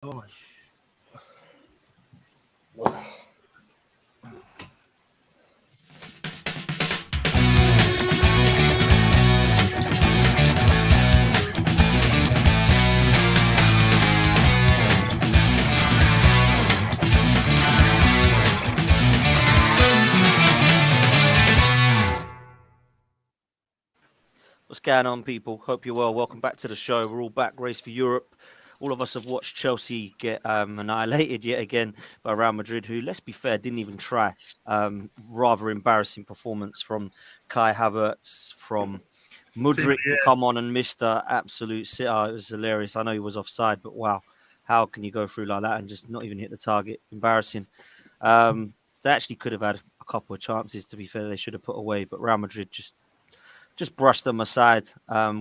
Gosh. What's going on, people? Hope you're well. Welcome back to the show. We're all back. Race for Europe. All of us have watched Chelsea get annihilated yet again by Real Madrid, who, let's be fair, didn't even try. Rather embarrassing performance from Kai Havertz, from Mudryk, who come on and missed an absolute sitter. It was hilarious. I know he was offside, but wow, how can you go through like that and just not even hit the target? Embarrassing. They actually could have had a couple of chances, to be fair, they should have put away, but Real Madrid just brushed them aside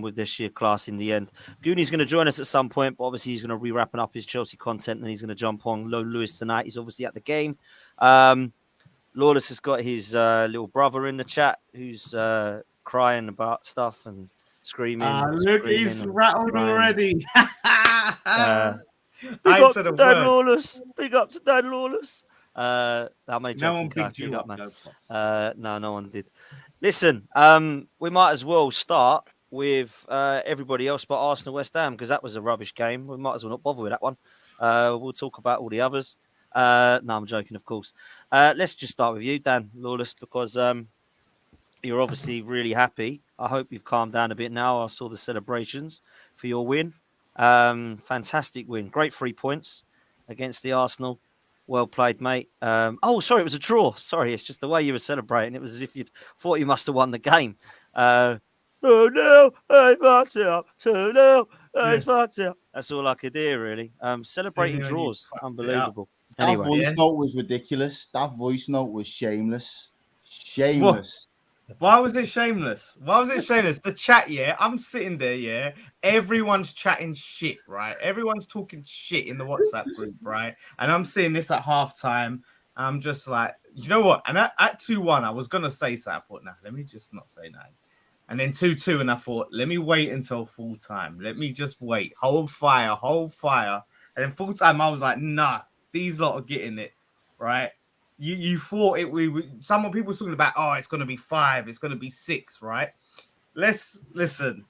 with their sheer class in the end. Goonie's going to join us at some point, but obviously he's going to be wrapping up his Chelsea content and he's going to jump on Lewis tonight. He's obviously at the game. Lawless has got his little brother in the chat who's crying about stuff and screaming. Look, he's rattled already. Big up to Dan Lawless. Big up to Dan Lawless. No one picked you up, man. No one did. Listen, we might as well start with everybody else but Arsenal West Ham because that was a rubbish game. We might as well not bother with that one. We'll talk about all the others. No, I'm joking, of course. Let's just start with you, Dan Lawless, because you're obviously really happy. I hope you've calmed down a bit now. I saw the celebrations for your win. Fantastic win. Great 3 points against the Arsenal. Well played, mate. Sorry, it was a draw. Sorry, it's just the way you were celebrating. It was as if you thought you must have won the game. That's all I could hear, really. Celebrating draws. Unbelievable. Anyway, that voice note was ridiculous. That voice note was shameless. Shameless. Why was it shameless? The chat, yeah. I'm sitting there, yeah. Everyone's chatting shit, right? Everyone's talking shit in the WhatsApp group, right? And I'm seeing this at halftime. I'm just like, you know what? And at 2-1, I was gonna say so. I thought, nah, let me just not say that. And then 2-2, and I thought, let me wait until full time. Let me just wait. Hold fire. And then full time, I was like, nah, these lot are getting it, right? You thought some people were talking about, it's going to be 5, it's going to be 6, right? Let's listen.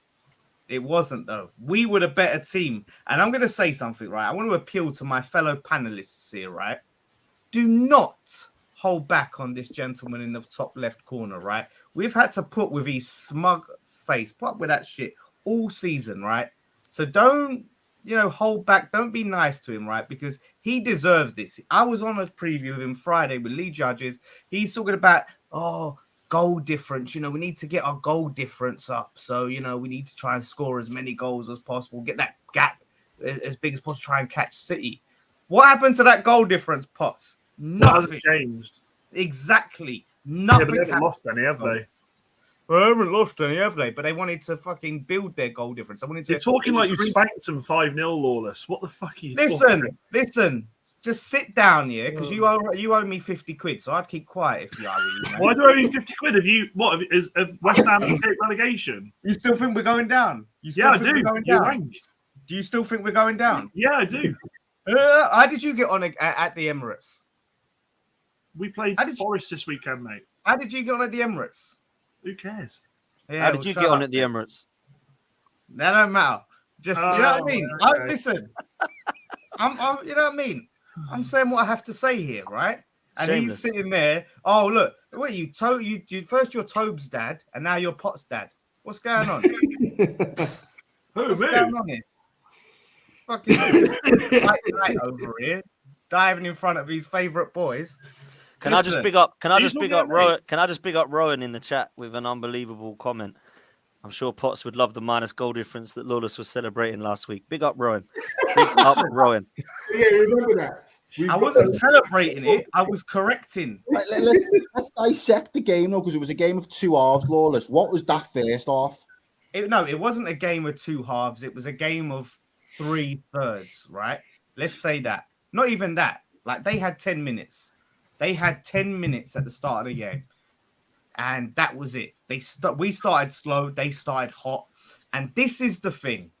It wasn't, though. We were the better team. And I'm going to say something, right? I want to appeal to my fellow panelists here, right? Do not hold back on this gentleman in the top left corner, right? We've had to put with his smug face, put up with that shit all season, right? So don't, hold back. Don't be nice to him, right? Because he deserves this. I was on a preview of him Friday with Lee Judges. He's talking about, goal difference. We need to get our goal difference up. So, we need to try and score as many goals as possible. Get that gap as big as possible. Try and catch City. What happened to that goal difference, Potts? Nothing. It hasn't changed. Exactly. Nothing. They haven't lost any, have they? Well, they haven't lost any, have they? But they wanted to fucking build their goal difference. You're talking like you spanked them 5-0, Lawless. What the fuck are you talking? Listen. Just sit down, yeah, because you owe me 50 quid, so I'd keep quiet if you are. Why do I owe you 50 quid? Have West Ham escaped relegation? You still think we're going down? I do. Do you still think we're going down? Yeah, I do. How did you get on at the Emirates? We played Forest this weekend, mate. How did you get on at the Emirates? Who cares? Yeah, how did you get on at the Emirates? That don't matter. Just you know what I mean. Okay. Listen, I'm you know what I mean. I'm saying what I have to say here, right? And Shameless. He's sitting there. Oh look, wait, you first you're Tobe's dad, and now you're Pot's dad. What's going on? What's going on here? Fucking right over here, diving in front of his favourite boys. Can I just big up Rowan? Can I just big up Rowan in the chat with an unbelievable comment? I'm sure Potts would love the minus goal difference that Lawless was celebrating last week. Big up Rowan. Big up Rowan. Yeah, remember that. I wasn't celebrating it. I was correcting. Let's dissect the game, though, because it was a game of 2 halves, Lawless. What was that first half? It wasn't a game of 2 halves. It was a game of 3/3, right? Let's say that. Not even that. Like, they had 10 minutes. They had 10 minutes at the start of the game. And that was it. We started slow. They started hot. And this is the thing.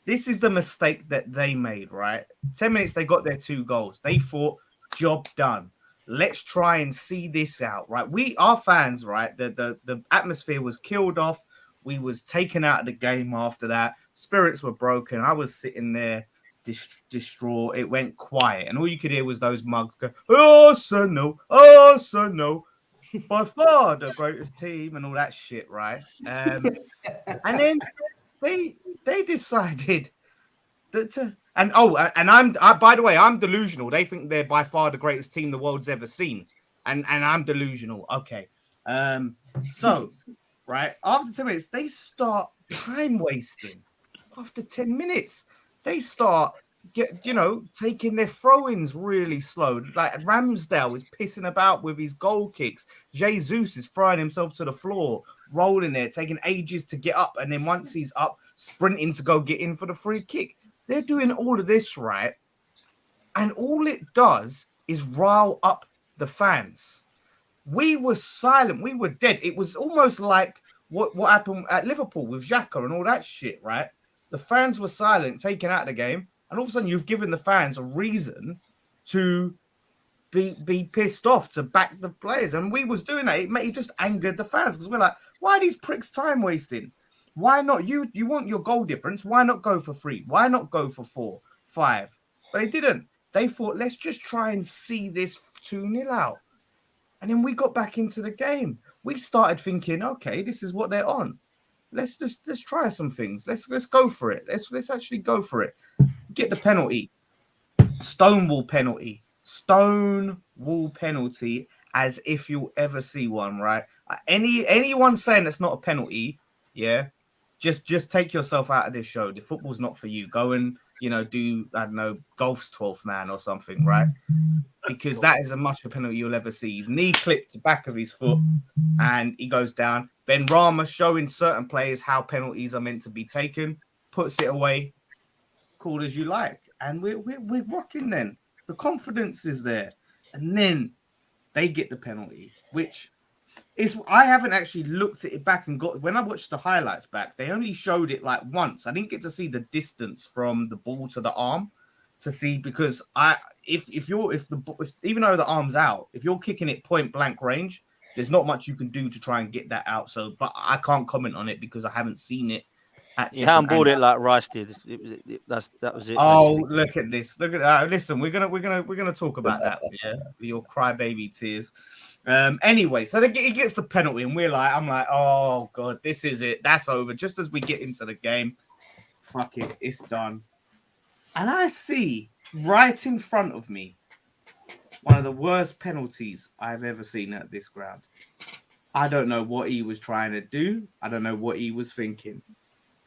This is the mistake that they made, right? 10 minutes, they got their 2 goals. They thought, job done. Let's try and see this out, right? Our fans, right? The atmosphere was killed off. We was taken out of the game after that. Spirits were broken. I was sitting there distraught. It went quiet. And all you could hear was those mugs go, oh, son, no. Oh, son, no. By far the greatest team and all that shit, right? And then they decided that by the way, I'm delusional. They think they're by far the greatest team the world's ever seen, and I'm delusional. Okay, so right after 10 minutes, they start time wasting. After 10 minutes, they start taking their throw-ins really slow. Like Ramsdale is pissing about with his goal kicks. Jesus is throwing himself to the floor, rolling there, taking ages to get up, and then once he's up, sprinting to go get in for the free kick. They're doing all of this, right? And all it does is rile up the fans. We were silent. We were dead. It was almost like what happened at Liverpool with Xhaka and all that shit, right? The fans were silent, taken out of the game. And all of a sudden, you've given the fans a reason to be pissed off, to back the players. And we was doing that. It just angered the fans because we're like, why are these pricks time wasting? Why not? You want your goal difference. Why not go for 3? Why not go for 4, 5? But they didn't. They thought, let's just try and see this 2-0 out. And then we got back into the game. We started thinking, okay, this is what they're on. Let's try some things. Let's go for it. Let's actually go for it. Get the penalty. Stonewall penalty. Stonewall penalty, as if you'll ever see one, right? Anyone saying that's not a penalty, yeah, just take yourself out of this show. The football's not for you. Go and do, I don't know, golf's 12th man or something, right? Because that is as much a penalty you'll ever see. His knee clipped the back of his foot and he goes down. Ben Rama showing certain players how penalties are meant to be taken, puts it away, call as you like. And we're rocking then. The confidence is there. And then they get the penalty, which is, I haven't actually looked at it back and when I watched the highlights back, they only showed it like once. I didn't get to see the distance from the ball to the arm to see, because even though the arm's out, if you're kicking it point blank range, there's not much you can do to try and get that out. So, but I can't comment on it because I haven't seen it. You handballed it like Rice did. That was it. Oh, basically. look at this! Look at that! Listen, we're gonna talk about that. Yeah, your crybaby tears. Anyway, so he gets the penalty, and I'm like, oh god, this is it. That's over. Just as we get into the game, fuck it, it's done. And I see right in front of me one of the worst penalties I've ever seen at this ground. I don't know what he was trying to do. I don't know what he was thinking.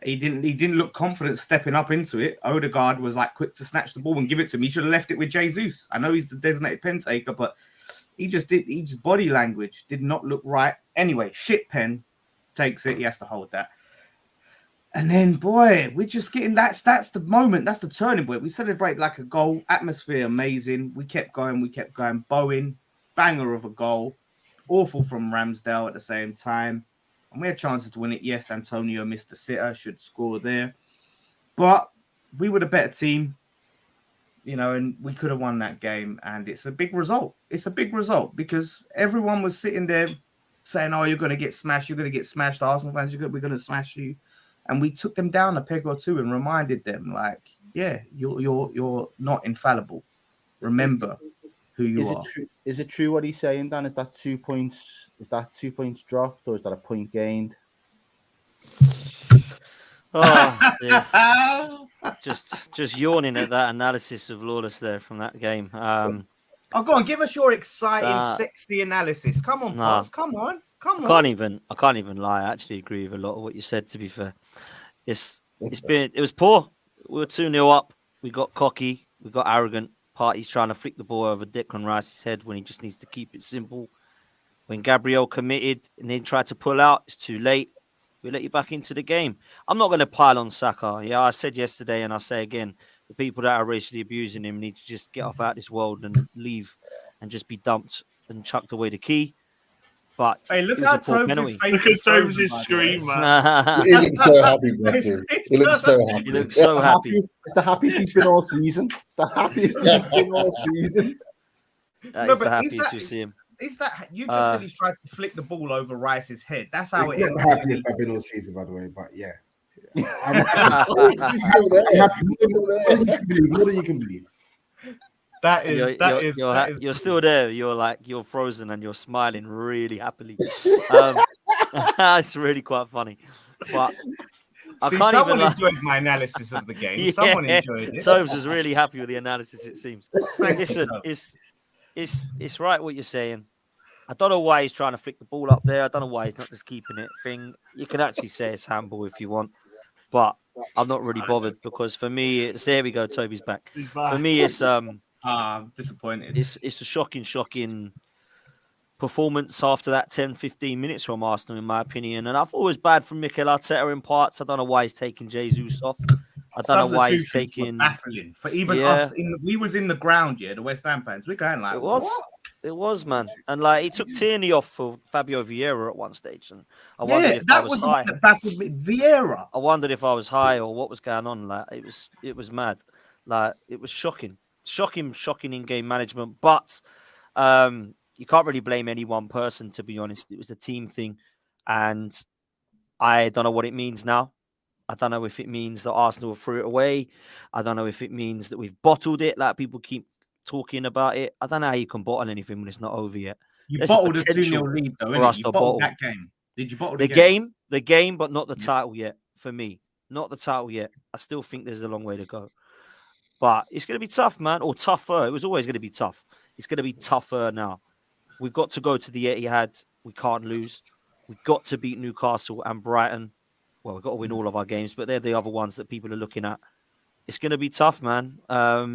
He didn't look confident stepping up into it. Odegaard was like quick to snatch the ball and give it to him. He should have left it with Jesus. I know he's the designated pen taker, but he just body language did not look right. Anyway, shit pen takes it. He has to hold that. And then, boy, we're just getting that's the moment. That's the turning point. We celebrate like a goal. Atmosphere amazing. We kept going. Bowen, banger of a goal. Awful from Ramsdale at the same time. And we had chances to win it. Yes, Antonio missed a sitter, should score there. But we were the better team, and we could have won that game. And it's a big result. It's a big result because everyone was sitting there saying, oh, you're going to get smashed. You're going to get smashed. Arsenal fans, we're going to smash you. And we took them down a peg or two and reminded them, like, yeah, you're not infallible. Remember who you are. Is it true what he's saying, Dan? Is that 2 points? Is that 2 points dropped, or is that a point gained? Oh, just yawning at that analysis of Lawless there from that game. Oh, go on, give us your exciting, sexy analysis. Come on, Pops. Come on. I can't even lie. I actually agree with a lot of what you said. To be fair, it was poor. We were 2-0 up. We got cocky. We got arrogant. Party's trying to flick the ball over Declan Rice's head when he just needs to keep it simple. When Gabriel committed and then tried to pull out, it's too late. We let you back into the game. I'm not going to pile on Saka. Yeah, I said yesterday and I say again, the people that are racially abusing him need to just get off out this world and leave and just be dumped and chucked away the key. But Hey, look it was how a poor Tobes' penalty. face Look is at Tobes' frozen, by the scream, way. man. He looks so happy, bless him. He looks so happy. He looks so happy. It's the happiest he's been all season. It's the happiest he's been all season. That No, is the but is happiest that- you'll see him. Is that you just said he's tried to flick the ball over Rice's head? That's how It's it not ended. the happiest I've been all season, by the way, but yeah. He's still there. I'm happy. More than you can believe. That is You're still there. You're frozen and you're smiling really happily. It's really quite funny. But I See, can't someone even enjoyed my analysis of the game. Yeah, Someone enjoyed it. Tobes was really happy with the analysis, it seems. Thank you, Listen, Tobes. it's right what you're saying. I don't know why he's trying to flick the ball up there. I don't know why he's not just keeping it thing. You can actually say it's handball if you want, but I'm not really bothered because for me, it's there we go. Toby's back. He's back. For me, it's I'm disappointed. it's a shocking performance after that 10-15 minutes from Arsenal, in my opinion. And I thought it was bad from Mikel Arteta in parts. I don't know why he's taking Jesus off. I don't know why he's Substitutions were taking. baffling for even Yeah. us. We was in the ground, yeah. The West Ham fans, we're going like, It was. what? It was, man. And like he took Tierney off for Fabio Vieira at one stage. And I wondered Yeah, if I that was was the high. one that baffled me. Vieira. I wondered if I was high or what was going on. Like it was mad. Like it was shocking in-game management. But you can't really blame any one person, to be honest. It was a team thing, and I don't know what it means now. I don't know if it means that Arsenal threw it away. I don't know if it means that we've bottled it, like people keep talking about it. I don't know how you can bottle anything when it's not over yet. You There's a bottled a potential 2-0 lead, though, for innit? us You to bottled bottle that game. Did you bottle the game, but not the title yet. For me, not the title yet. I still think there's a long way to go. But it's going to be tough, man, or tougher. It was always going to be tough. It's going to be tougher now. We've got to go to the Etihad. We can't lose. We've got to beat Newcastle and Brighton. Well, we've got to win all of our games, but they're the other ones that people are looking at. It's going to be tough, man.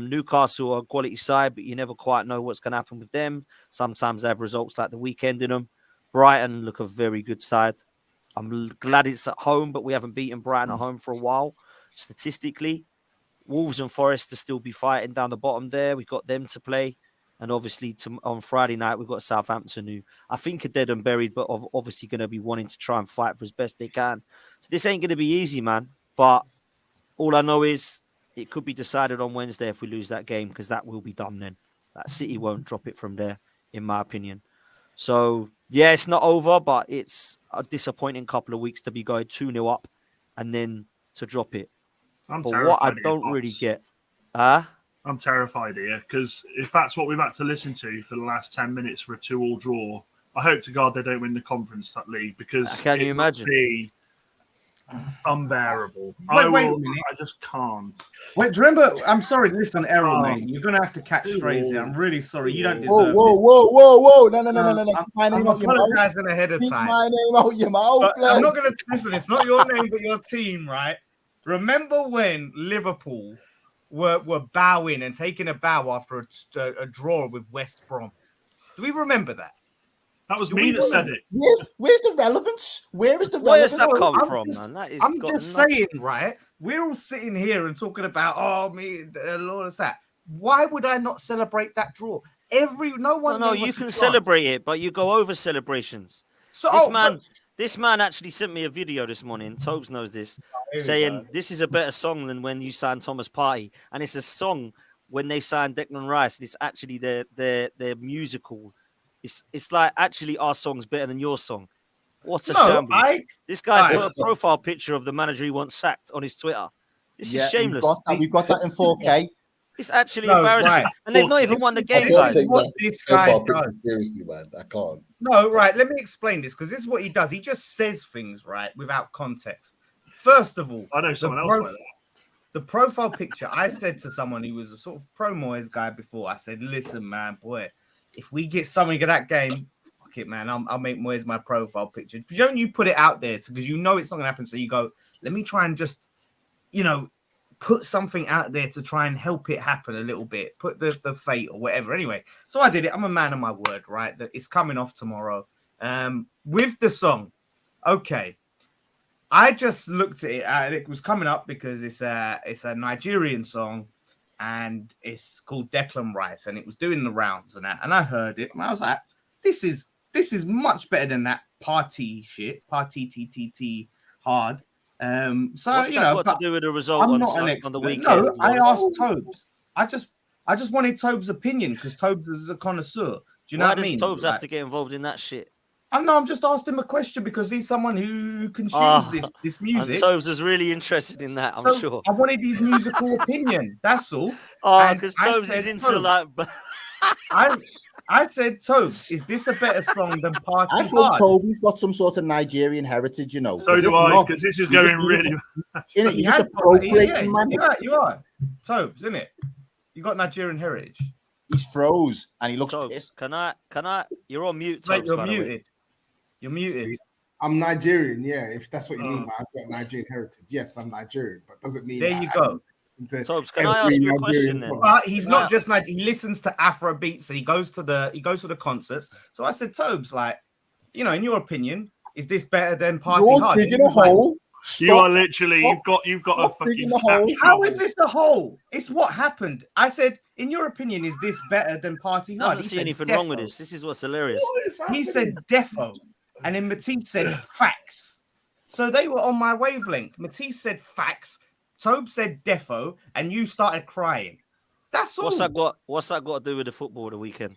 Newcastle are a quality side, but you never quite know what's going to happen with them. Sometimes they have results like the weekend in them. Brighton look a very good side. I'm glad it's at home, but we haven't beaten Brighton at home for a while. Statistically, Wolves and Forest to still be fighting down the bottom there. We've got them to play. And obviously on Friday night, we've got Southampton, who I think are dead and buried, but obviously going to be wanting to try and fight for as best they can. So this ain't going to be easy, man. But all I know is it could be decided on Wednesday if we lose that game, because that will be done then. That City won't drop it from there, in my opinion. So, yeah, it's not over, but it's a disappointing couple of weeks to be going 2-0 up and then to drop it. I'm But terrified what I here, don't really Pops. get... I'm terrified here because if that's what we've had to listen to for the last 10 minutes for a 2-2 draw, I hope to God they don't win the Conference League because Can you it imagine? would be unbearable. Wait a minute. I just can't. Wait, do you remember? I'm sorry, listen, Errol, Oh. mate. You're going to have to catch strays here. I'm really sorry. You don't Whoa, deserve whoa, it. whoa, whoa, whoa! No! Keep my I'm name out your mouth. apologizing ahead of Keep time. my name out your mouth. But I'm blood. not going to listen. It's not your name, but your team, right? Remember when Liverpool were bowing and taking a bow after a draw with West Brom? Do we remember that? That was Do me we that said it. Where's the relevance? Where is the Where does relevance? that come I'm from, just- man? That is I'm got just nothing- saying, right? We're all sitting here and talking about, all of that. Why would I not celebrate that draw? No one. No, gave you us a can chance. celebrate it, but you go over celebrations. So, This man actually sent me a video this morning. Tobes knows this, saying this is a better song than when you signed Thomas Partey, and it's a song when they signed Declan Rice. It's actually their musical. It's like actually our song's better than your song. What a shambles! This guy's put a profile picture of the manager he wants sacked on his Twitter. This is shameless. We've got that in 4K. It's actually embarrassing, right. and they've not even won the game, I can't guys. take What that this guy hip-hop does. picture seriously, man. I can't. No, right. Let me explain this because this is what he does. He just says things, right, without context. First of all, I know someone else like that. the profile picture, I said to someone who was a sort of pro Moyes guy before, I said, listen, man, boy, if we get something of that game, fuck it, man, I'll make Moyes my profile picture. Don't you put it out there because you know it's not going to happen. So you go, let me try and just, put something out there to try and help it happen a little bit. Put the fate or whatever. Anyway, so I did it. I'm a man of my word, right? That it's coming off tomorrow. With the song, okay. I just looked at it and it was coming up because it's a Nigerian song and it's called Declan Rice and it was doing the rounds and that. And I heard it and I was like, this is this is much better than that party shit, party TTT hard. So What's you that know, got to do with the result I'm on, not an on expert. the weekend? No, I Lawless? asked Tobes. I just wanted Tobes' opinion because Tobes is a connoisseur. Do you know Why what I does mean? Tobes Like, have to get involved in that shit? I'm just asking him a question because he's someone who consumes Ah, this And music. Tobes is really interested in that, I'm So sure. I wanted his musical opinion. That's all. Oh, And because I Tobes is said, into Tobes, like. I said, Tobes, is this a better song than Party I think Hard? Toby's got some sort of Nigerian heritage, you know. So do If I, not, because this is you're going just- really. Innit, He you're just has got- appropriating, man. You are. Tobes, isn't it? You got Nigerian heritage. He's froze and he looks Tobes, pissed. can I? You're on mute, Mate, Tobes, you're by the way. muted. You're muted. I'm Nigerian, yeah. If that's what you mean, Oh. by I've got Nigerian heritage. Yes, I'm Nigerian, but doesn't mean There that you I go. listen to Tobes, can I every ask you a Nigerian question then? song. But he's not just like he listens to Afro beats, so he goes to the concerts. So I said, Tobes, like, you know, in your opinion, is this better than Party You're Hard? And digging he a was like, hole. You Stop. are literally. You've got a Stop fucking. digging the hole. snapshot How is of- this the whole? It's what happened. I said, in your opinion, is this better than Party Hard? Doesn't He see said, anything wrong with defo. this. This is what's hilarious. He said defo, and then Matisse said facts. So they were on my wavelength. Matisse said facts, Tobe said defo, and you started crying. That's all. What's that got to do with the football of the weekend?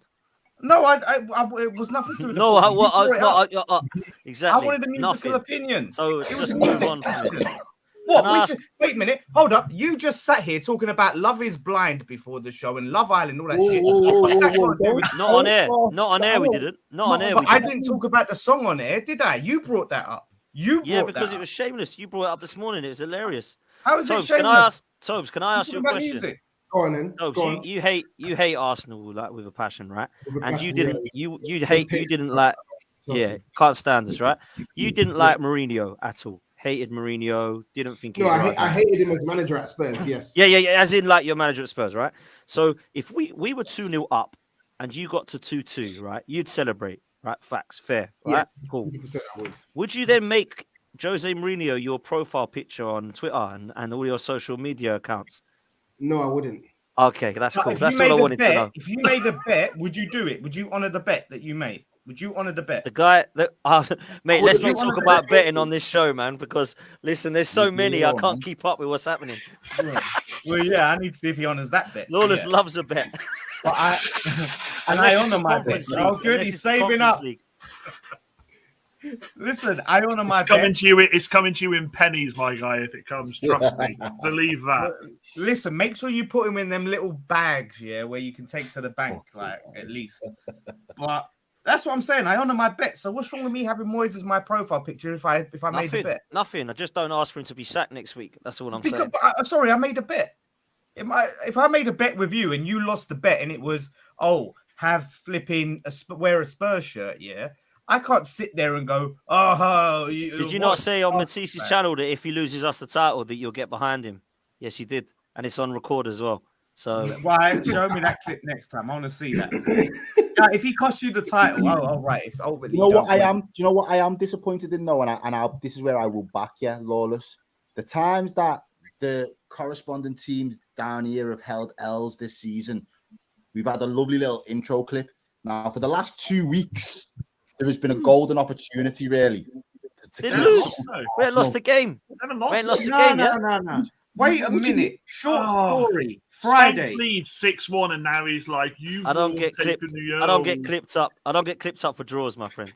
No, it was nothing to do with the No, football. You brought it up. exactly. I wanted a musical nothing. opinion. So It was just a move music on from it. question. What? Can I ask- Wait a minute. Hold up. You just sat here talking about Love is Blind before the show and Love Island, all that Whoa, shit. whoa, whoa, What's that whoa, got to do whoa, with- don't- Not on air. start. Not on air. We No. didn't. Not on air. But We I didn't. didn't talk about the song on air, did I? You brought that up. You brought Yeah, because that it up. was shameless. You brought it up this morning. It was hilarious. How is it Tobes, shameless? can I ask you a Talking about question? music. Go on then. Tobes, Go on. you hate Arsenal like with a passion, right? With a And passion, you didn't yeah. you didn't like can't stand us, right? You didn't like Mourinho at all. Hated Mourinho, didn't think he No, was I hated him as manager at Spurs. Yes. Yeah, as in like your manager at Spurs, right? So if we were 2-0 up and you got to 2-2, right? You'd celebrate, right? Facts, fair, right? Cool. 100% I would. Would you then make Jose Mourinho your profile picture on Twitter and all your social media accounts? No, I wouldn't. Okay, that's But cool. if you That's all made I a wanted to bet- know. If you made a bet, would you do it? Would you honor the bet that you made? Would you honor the bet? The guy that mate, Would let's you not wanna talk bet? about betting on this show, man, because listen, there's so Yeah, many I man. can't keep up with what's happening. Well, yeah, I need to see if he honors that bet. Lawless Yeah. loves a bet. But I Unless it's honor the my bet. Conference League. Oh, good, Unless he's it's the saving Conference up. League. Listen, I honor my It's coming bet. to you. It's coming to you in pennies, my guy. If it comes, trust me. Believe that. Listen, make sure you put him in them little bags, yeah, where you can take to the bank, like at least. But that's what I'm saying. I honor my bet. So what's wrong with me having Moyes as my profile picture if I made a Nothing. bet? Nothing. I just don't ask for him to be sacked next week. That's all I'm Because, saying. sorry, I made a bet. If I made a bet with you and you lost the bet and it was, have flipping wear a Spurs shirt, yeah, I can't sit there and go, Did you not say on Matisse's channel that if he loses us the title that you'll get behind him? Yes, you did, and it's on record as well. So Why? Show me that clip next time. I want to see that. Now, if he costs you the title, right. You know what I am? Do you know what I am disappointed in though? This is where I will back you, Lawless. The times that the corresponding teams down here have held L's this season, we've had a lovely little intro clip. Now, for the last 2 weeks, there has been a golden opportunity, really. They lose. We ain't lost the game. Never We lost. ain't lost the game yet. No. Wait a minute. Short story. Friday Friday. leads 6-1, and now he's like, I don't get clipped. I don't get clipped up. I don't get clipped up for draws, my friend.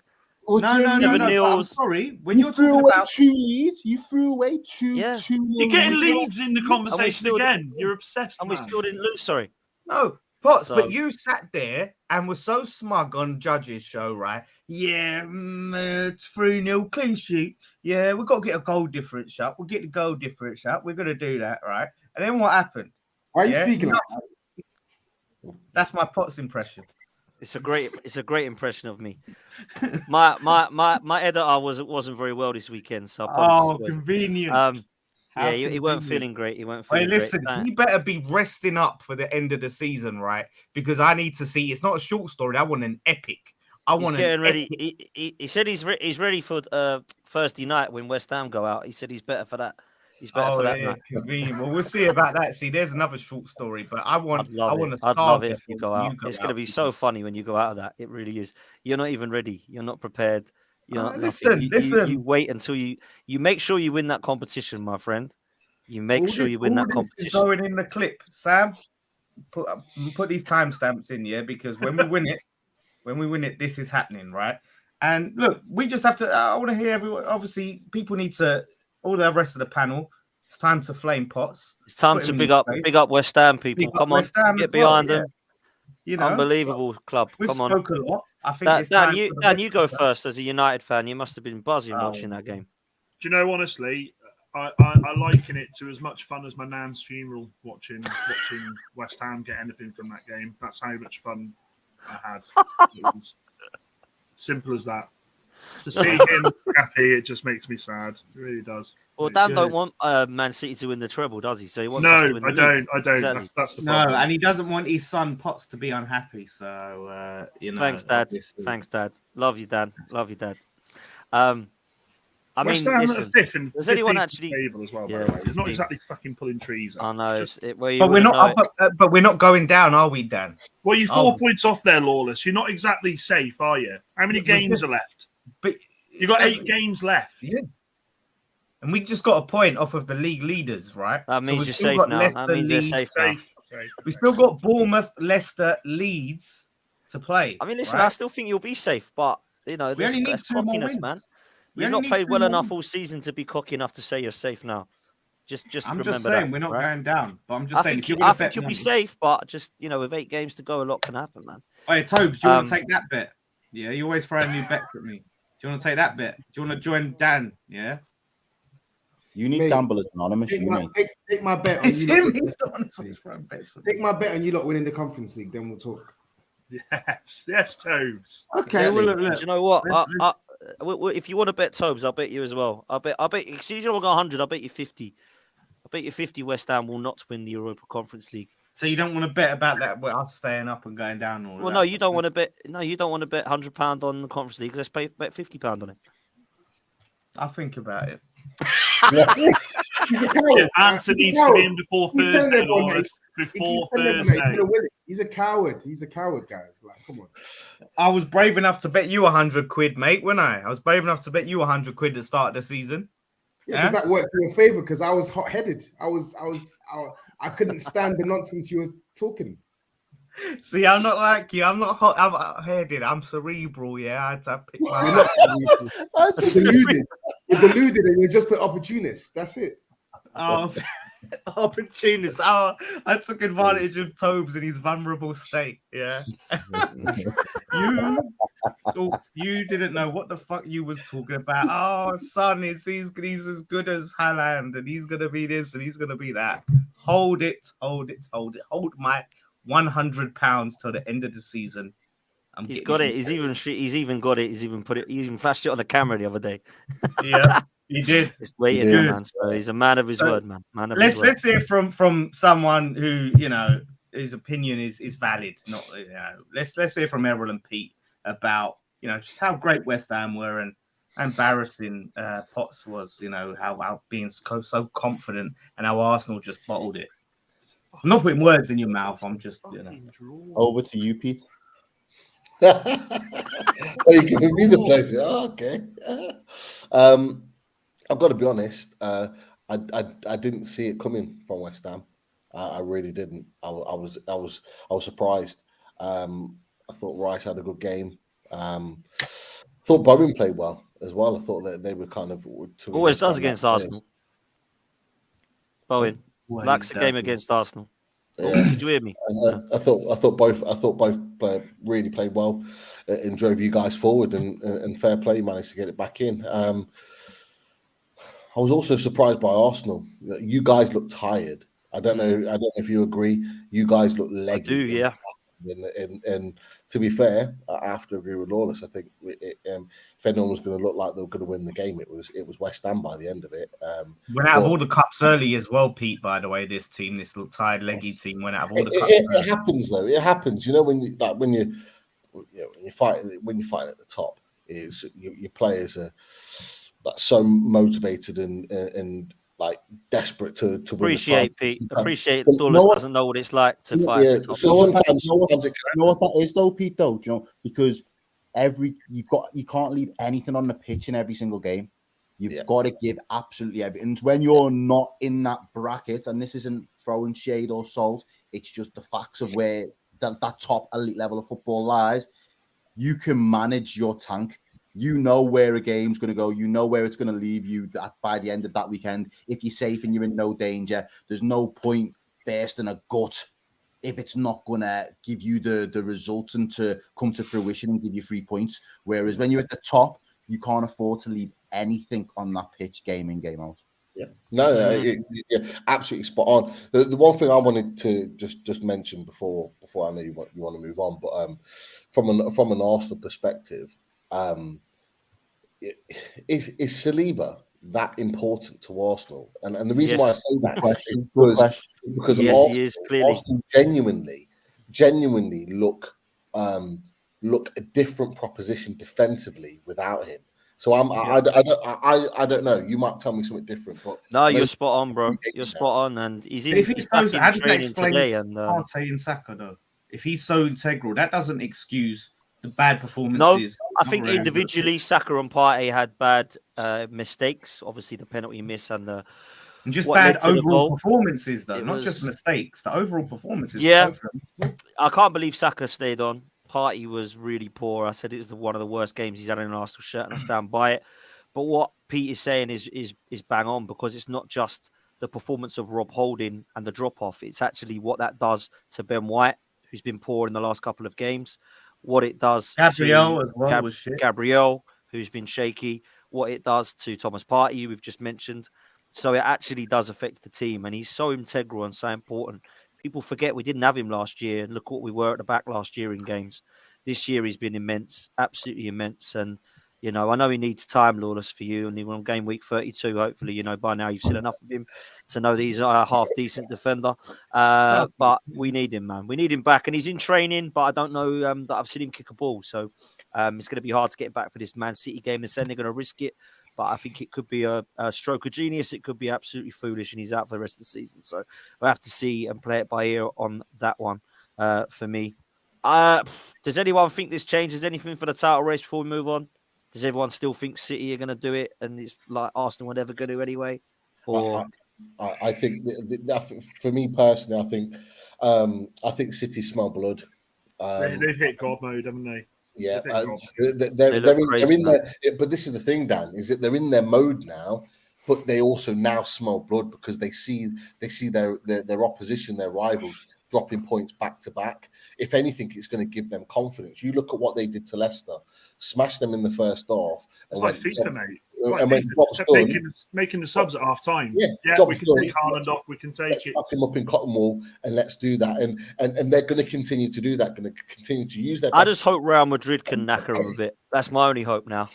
No. Seven but I'm nils. sorry. When You you're threw talking away about 2 leads. You threw away two. Yeah. 2 You're getting leads. Leeds in the conversation still- again. You're obsessed, And we man. still didn't lose. Sorry. no, Potts, So- but you sat there and were so smug on Judge's show, right? Yeah, it's 3-0 clean sheet. Yeah, we've got to get a goal difference up. We'll get the goal difference up. We're going to do that, right? And then what happened? Why are you Yeah, speaking like that? That's my Potts impression. It's a great impression of me. My editor wasn't very well this weekend, so apologies, boys. Convenient. Yeah, he weren't convenient. feeling great. He weren't Hey, feeling listen, great. he better be resting up for the end of the season, right? Because I need to see. It's not a short story. I want an epic. I He's want getting an ready. epic. He said he's ready for Thursday night when West Ham go out. He said he's better for that. He's better for that yeah, night. convenient. Well, we'll see about that. See, there's another short story, but I want I'd love a it. I'd star love it game if you when go out. It's going to out, be because- so funny when you go out of that. It really is. You're not even ready. You're not prepared. You're not listen, nothing. You listen. wait until you make sure you win that competition, my friend. You make sure you win all that this competition. is going in the clip, Sam. Put these timestamps in, yeah, because when we win it, this is happening, right? And look, we just have to. I want to hear everyone. Obviously, people need to. All the rest of the panel. It's time to flame pots. It's time Put to him in big his up place. West Ham people. Big up Come on, West Ham get as well, behind yeah. them. You know, Unbelievable club. we've Come on, spoke a lot. I think it's Dan. time. You for the Dan, rest you of go the- first as a United fan. You must have been buzzing Oh. watching that game. Do you know, honestly, I liken it to as much fun as my nan's funeral watching West Ham get anything from that game. That's how much fun I had. It was simple as that. To see him happy, it just makes me sad. It really does. Well, It's Dan good. don't want Man City to win the treble, does he? So he wants us to No, win the I league. don't. I don't. Exactly. That's the No, problem. and he doesn't want his son Potts to be unhappy. So Thanks, Dad. obviously. Thanks, Dad. Love you, Dan. Love you, Dad. I West mean, Ham listen. at fifth and Does anyone 15th actually- table as well? Yeah, By the way, it's not 15th. exactly fucking pulling trees. I Out. know. It's just- Where you But we're wouldn't know not. it. But we're not going down, are we, Dan? Well, you're 4 Oh. points off there, Lawless. You're not exactly safe, are you? How many games are left? But You've got 8 games left. Yeah. And we just got a point off of the league leaders, right? That means we've you're still safe got now. Leicester, That means they're Leeds. safe now. Safe. We still got Bournemouth, Leicester, Leeds to play. I mean, listen, right? I still think you'll be safe, but we there's only need 2 more cockiness, wins. man. We You've only not need played 2 well more enough wins. all season to be cocky enough to say you're safe now. Just I'm remember just saying that, we're not right? going down. But I'm just I saying think, if you I think you'll be safe, but just with 8 games to go, a lot can happen, man. Hey, Tobes, do you want to take that bet? Yeah, you always throw new bets at me. Do you want to take that bet? Do you want to join Dan? Yeah. You need Mate, gamblers anonymous. Take You my, mate. take my bet on It's you. him. Lot, He's the one who's always throwing bets at me. take my bet on you lot winning the Conference League. Then we'll talk. Yes, Tobes. Okay, Exactly. well, look. Do you know what? Let's- If you want to bet Tobes, I'll bet you as well. I'll bet. If you don't got 100, I'll bet you 50. I bet you 50 West Ham will not win the Europa Conference League. So you don't want to bet about that? We're us staying up and going down. All Well, no, you don't want to bet. No, you don't want to bet £100 on the Conference League. Let's bet £50 on it. I'll think about it. He's a coward. Answer He's a needs to coward. be in before He's telling Thursday, everyone that Lawrence. He Before keeps telling everyone that he's Thursday. gonna win it. He's a coward. He's a coward, guys. Like, come on. I was brave enough to bet you 100 quid, mate, wasn't I? I was brave enough to bet you 100 quid at the start of the season. Yeah, because that worked in your favor. Because I was hot-headed. I couldn't stand the nonsense you were talking. See, I'm not like you. I'm not hot. I'm hot-headed. I'm cerebral. Yeah, I had to pick my. You're deluded. You're deluded, and you're just an opportunist. That's it. Oh, opportunist. Oh, I took advantage of Tobes in his vulnerable state. Yeah. You didn't know what the fuck you was talking about. Oh, son, he's as good as Haaland, and he's gonna be this and he's gonna be that. Hold it. Hold my £100 till the end of the season. He's got it. He's even got it. He's even put it. He even flashed it on the camera the other day. Yeah, he did. It's waiting, Good. man. So he's a man of his word, man. Man of Let's his word. let's hear from someone who his opinion is valid. Not let's hear from Errol and Pete about just how great West Ham were and how embarrassing Potts was. How being so confident and how Arsenal just bottled it. I'm not putting words in your mouth. I'm just Over to you, Pete. Oh, you're giving me the pleasure. Oh, okay. I've got to be honest. I didn't see it coming from West Ham. I really didn't. I was surprised. I thought Rice had a good game. Thought Bowen played well as well. I thought that they were kind of Always does against Arsenal. Bowen lacks a game against Arsenal. Yeah. Did you hear me? I thought both really played well and drove you guys forward, and fair play, managed to get it back in. I was also surprised by Arsenal. You guys look tired. I don't know if you agree. You guys look leggy. I do, yeah. And to be fair, I have to agree with Lawless. I think if anyone was going to look like they were going to win the game, it was West Ham by the end of it. Went out of all the cups early as well, Pete. By the way, this little tired, leggy team went out of all the cups. It happens though. It happens. When you fight at the top, is your players are so motivated and like desperate to win. Appreciate the Pete. title. Appreciate But you know Dawes what- doesn't know what it's like to fight. Yeah, for top. so sometimes it You know what that is though, Pete? Though, do you know, because you can't leave anything on the pitch in every single game. You've got to give absolutely everything. When you're not in that bracket, and this isn't throwing shade or salt, it's just the facts of where that top elite level of football lies. You can manage your tank. You know where a game's going to go. You know where it's going to leave you by the end of that weekend. If you're safe and you're in no danger, there's no point bursting a gut if it's not going to give you the results and to come to fruition and give you 3 points. Whereas when you're at the top, you can't afford to leave anything on that pitch, game in, game out. Yeah, no, absolutely spot on. The one thing I wanted to just mention before I know you want to move on, but from an Arsenal perspective, is Saliba that important to Arsenal? And the reason why I say that is because yes, Arsenal, he is clearly. Arsenal genuinely look a different proposition defensively without him. So I don't know. You might tell me something different, but No, you're spot on, bro. You're spot on, and he's back in training today. And Partey and Saka though, if he's so integral, that doesn't excuse the bad performances. No, I think individually, Saka and Partey had bad mistakes. Obviously, the penalty miss and just bad overall performances, though, not just mistakes. The overall performances. Yeah, I can't believe Saka stayed on. Partey was really poor. I said it was one of the worst games he's had in an Arsenal shirt, and I stand by it. But what Pete is saying is bang on, because it's not just the performance of Rob Holding and the drop off. It's actually what that does to Ben White, who's been poor in the last couple of games. What it does Gabriel to as well was shit. Gabriel, who's been shaky. What it does to Thomas Partey, we've just mentioned. So it actually does affect the team, and he's so integral and so important. People forget we didn't have him last year. Look what we were at the back last year in games. This year he's been immense, absolutely immense. And, you know, I know he needs time, Lawless, for you. And we're on game week 32. Hopefully, you know, by now you've seen enough of him to know that he's a half-decent defender. But we need him, man. We need him back. And he's in training, but I don't know that I've seen him kick a ball. So it's going to be hard to get back for this Man City game. They're saying they're going to risk it. But I think it could be a stroke of genius. It could be absolutely foolish, and he's out for the rest of the season. So we'll have to see and play it by ear on that one for me. Does anyone think this changes anything for the title race before we move on? Does everyone still think City are going to do it, and it's like Arsenal were never going to anyway? Or I think for me personally, I think City smell blood. They've hit God mode, haven't they? Yeah, they're in there. But this is the thing, Dan, is that they're in their mode now, but they also now smell blood because they see their opposition, their rivals, dropping points back to back. If anything, it's going to give them confidence. You look at what they did to Leicester, smashed them in the first half. It's like FIFA, mate. Making the subs at half time. Yeah, we can take Haaland off. We can take it. Fuck him up in cotton wool, and let's do that. And they're going to continue to do that. Going to continue to use that. I just hope Real Madrid can knacker them a bit. That's my only hope now.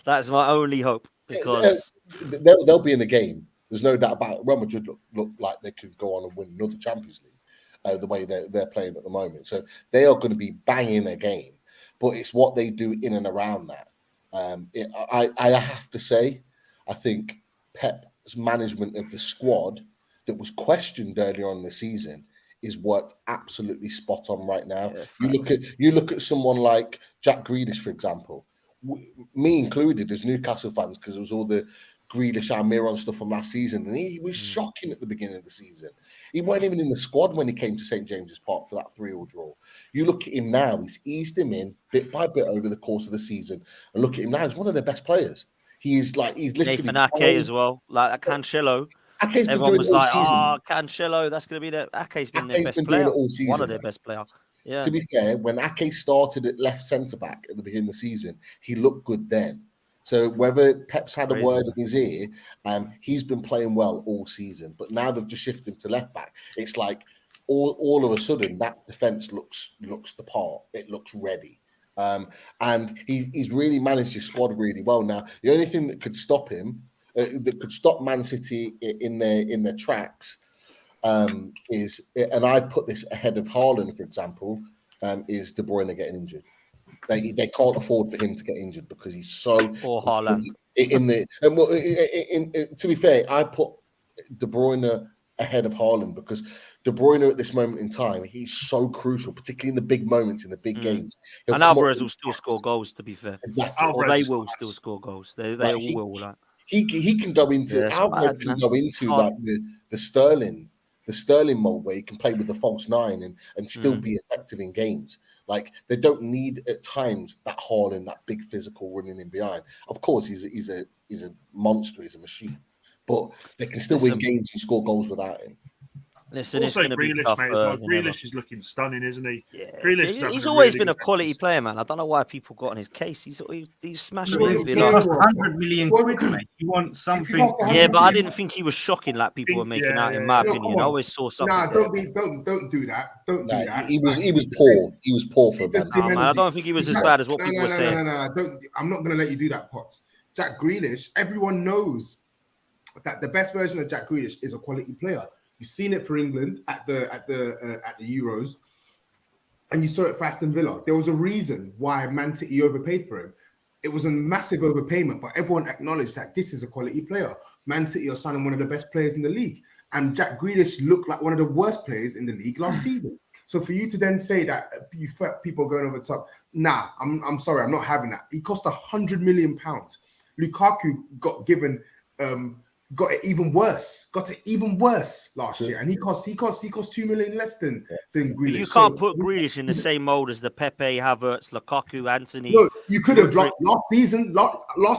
That's my only hope, because they'll be in the game. There's no doubt about it. Real Madrid look like they could go on and win another Champions League the way they're playing at the moment. So they are going to be banging a game, but it's what they do in and around that. I have to say, I think Pep's management of the squad that was questioned earlier on in the season is worked absolutely spot on right now. Yeah, you look at someone like Jack Grealish, for example, me included as Newcastle fans, because it was all the Grealish, Almiron stuff from last season, and he was shocking at the beginning of the season. He wasn't even in the squad when he came to St. James's Park for that 3-3 draw. You look at him now; he's eased him in bit by bit over the course of the season, and look at him now; he's one of their best players. He's literally Nathan Ake as well, like Cancelo. Everyone was like, "Oh, Cancelo, that's going to be the Ake's been their best player, one of their best players." Yeah. To be fair, when Ake started at left centre back at the beginning of the season, he looked good then. So whether Pep's had a word in his ear, he's been playing well all season. But now they've just shifted him to left back. It's like all of a sudden that defence looks the part. It looks ready. And he's really managed his squad really well. Now, the only thing that could stop him, that could stop Man City in their tracks, is, and I put this ahead of Haaland, for example, is De Bruyne getting injured. They can't afford for him to get injured because he's so To be fair, I put De Bruyne ahead of Haaland because De Bruyne at this moment in time, he's so crucial, particularly in the big moments, in the big games. And Alvarez will still score goals, to be fair. Exactly. Or they will still score goals. They all will. Like. He can go into Alvarez can go into like the Sterling mold where he can play with the false nine and still be effective in games. Like they don't need at times that Haaland, that big physical running in behind. Of course, he's a monster, he's a machine, but they can still win games and score goals without him. Listen, also, it's going to be Grealish, tough. mate. Grealish is looking stunning, isn't he? Yeah. Grealish He's always been a quality player, man. I don't know why people got on his case. He's smashing it. He cost 100 million quid, mate. You want something? Yeah, but I didn't think he was shocking like people were making out. In my opinion, I always saw something. Nah, don't do that. Don't do that. He was poor. He was poor for that. Man, I don't think he was as bad as what people were saying. No. I'm not going to let you do that, Potts. Jack Grealish. Everyone knows that the best version of Jack Grealish is a quality player. You've seen it for England at the Euros, and you saw it for Aston Villa. There was a reason why Man City overpaid for him. It was a massive overpayment, but everyone acknowledged that this is a quality player. Man City are signing one of the best players in the league, and Jack Grealish looked like one of the worst players in the league last season. So for you to then say that you felt people going over the top, nah, I'm sorry, I'm not having that. He cost £100 million. Lukaku got it even worse. Got it even worse last year, and he cost $2 million less than Grealish. You can't put Grealish in the same mold as the Pepe, Havertz, Lukaku, Anthony. No, you could have last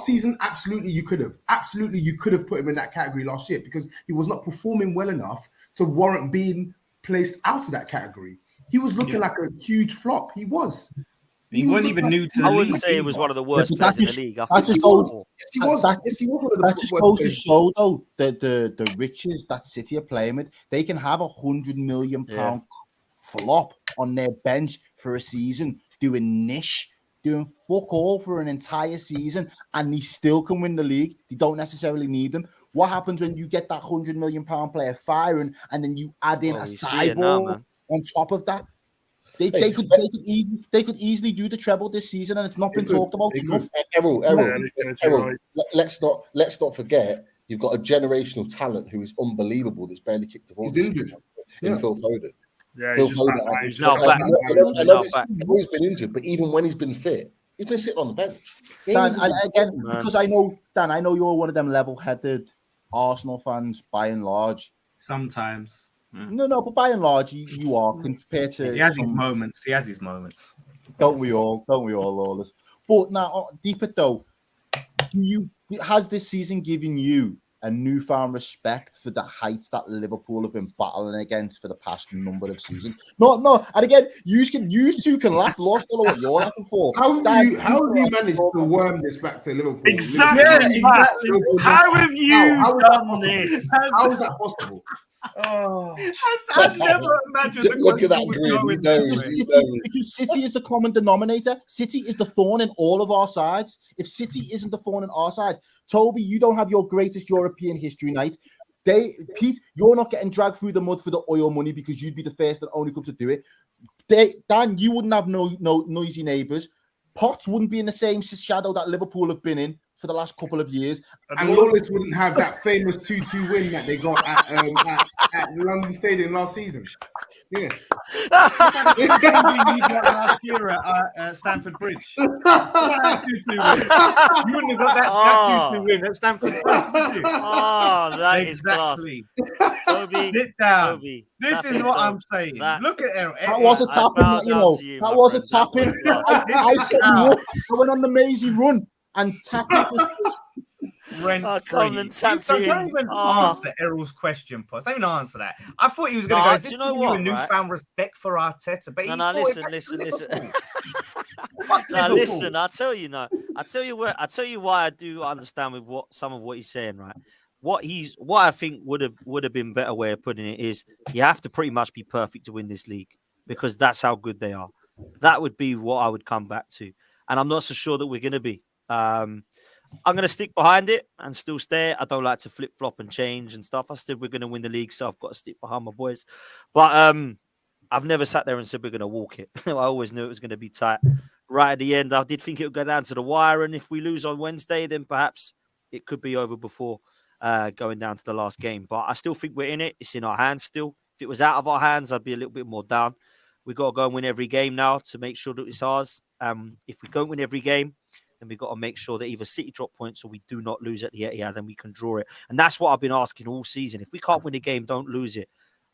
season. Absolutely, you could have. Absolutely, you could have put him in that category last year because he was not performing well enough to warrant being placed out of that category. He was looking like a huge flop. He was. He wasn't even new to the league. I wouldn't say it was one of the worst players in the league. That just goes to show, though, the riches that City are playing with. They can have £100 million flop on their bench for a season, doing fuck all for an entire season, and they still can win the league. They don't necessarily need them. What happens when you get that £100 million player firing, and then you add in a cyborg on top of that? They could easily do the treble this season, and it's not been talked about enough. Errol, let's not forget you've got a generational talent who is unbelievable that's barely kicked a ball. He's injured. In Phil Foden. Yeah, Phil Foden. He's not back. He's always been injured, but even when he's been fit, he's been sitting on the bench. Dan, and again, because I know you're one of them level-headed Arsenal fans by and large. Sometimes. No, but by and large, you are compared to. He has his moments. Don't we all, Lawless? But now, deeper though, has this season given you a newfound respect for the heights that Liverpool have been battling against for the past number of seasons? No, and again, you two can laugh. Lost all what you're laughing for. How have you managed to worm this back to Liverpool? Exactly. How have you done this? How is that possible? Oh, I never imagined. Look at that grin. Because City is the common denominator. City is the thorn in all of our sides. If City isn't the thorn in our sides, Toby, you don't have your greatest European history night. Pete, you're not getting dragged through the mud for the oil money because you'd be the first and only club to do it. Dan, you wouldn't have no noisy neighbours. Potts wouldn't be in the same shadow that Liverpool have been in for the last couple of years. And Lawless wouldn't have that famous 2-2 win that they got at London Stadium last season. Yeah. last year at Stamford Bridge. You wouldn't have got that 2-2 win at Stamford Bridge, would you? Oh, that is class. Toby, sit down. Toby, this is what I'm saying. Look at Errol. That was a tapping, that was a tapping. I said I went on the mazy run and tapped it. I come and tapped you. Don't even answer Errol's question, Post. Don't even answer that. I thought he was going to go. Do you know what? A newfound respect for Arteta, but listen. Listen. I'll tell you now. I'll tell you why I do understand with some of what he's saying. Right. What I think would have been a better way of putting it is you have to pretty much be perfect to win this league because that's how good they are. That would be what I would come back to, and I'm not so sure that we're going to be. I'm going to stick behind it and still stay. I don't like to flip-flop and change and stuff. I said we're going to win the league, so I've got to stick behind my boys. But I've never sat there and said we're going to walk it. I always knew it was going to be tight. Right at the end, I did think it would go down to the wire, and if we lose on Wednesday, then perhaps it could be over before going down to the last game. But I still think we're in it. It's in our hands still. If it was out of our hands, I'd be a little bit more down. We've got to go and win every game now to make sure that it's ours. If we don't win every game, then we've got to make sure that either City drop points or we do not lose at the Etihad, and we can draw it. And that's what I've been asking all season. If we can't win a game, don't lose it.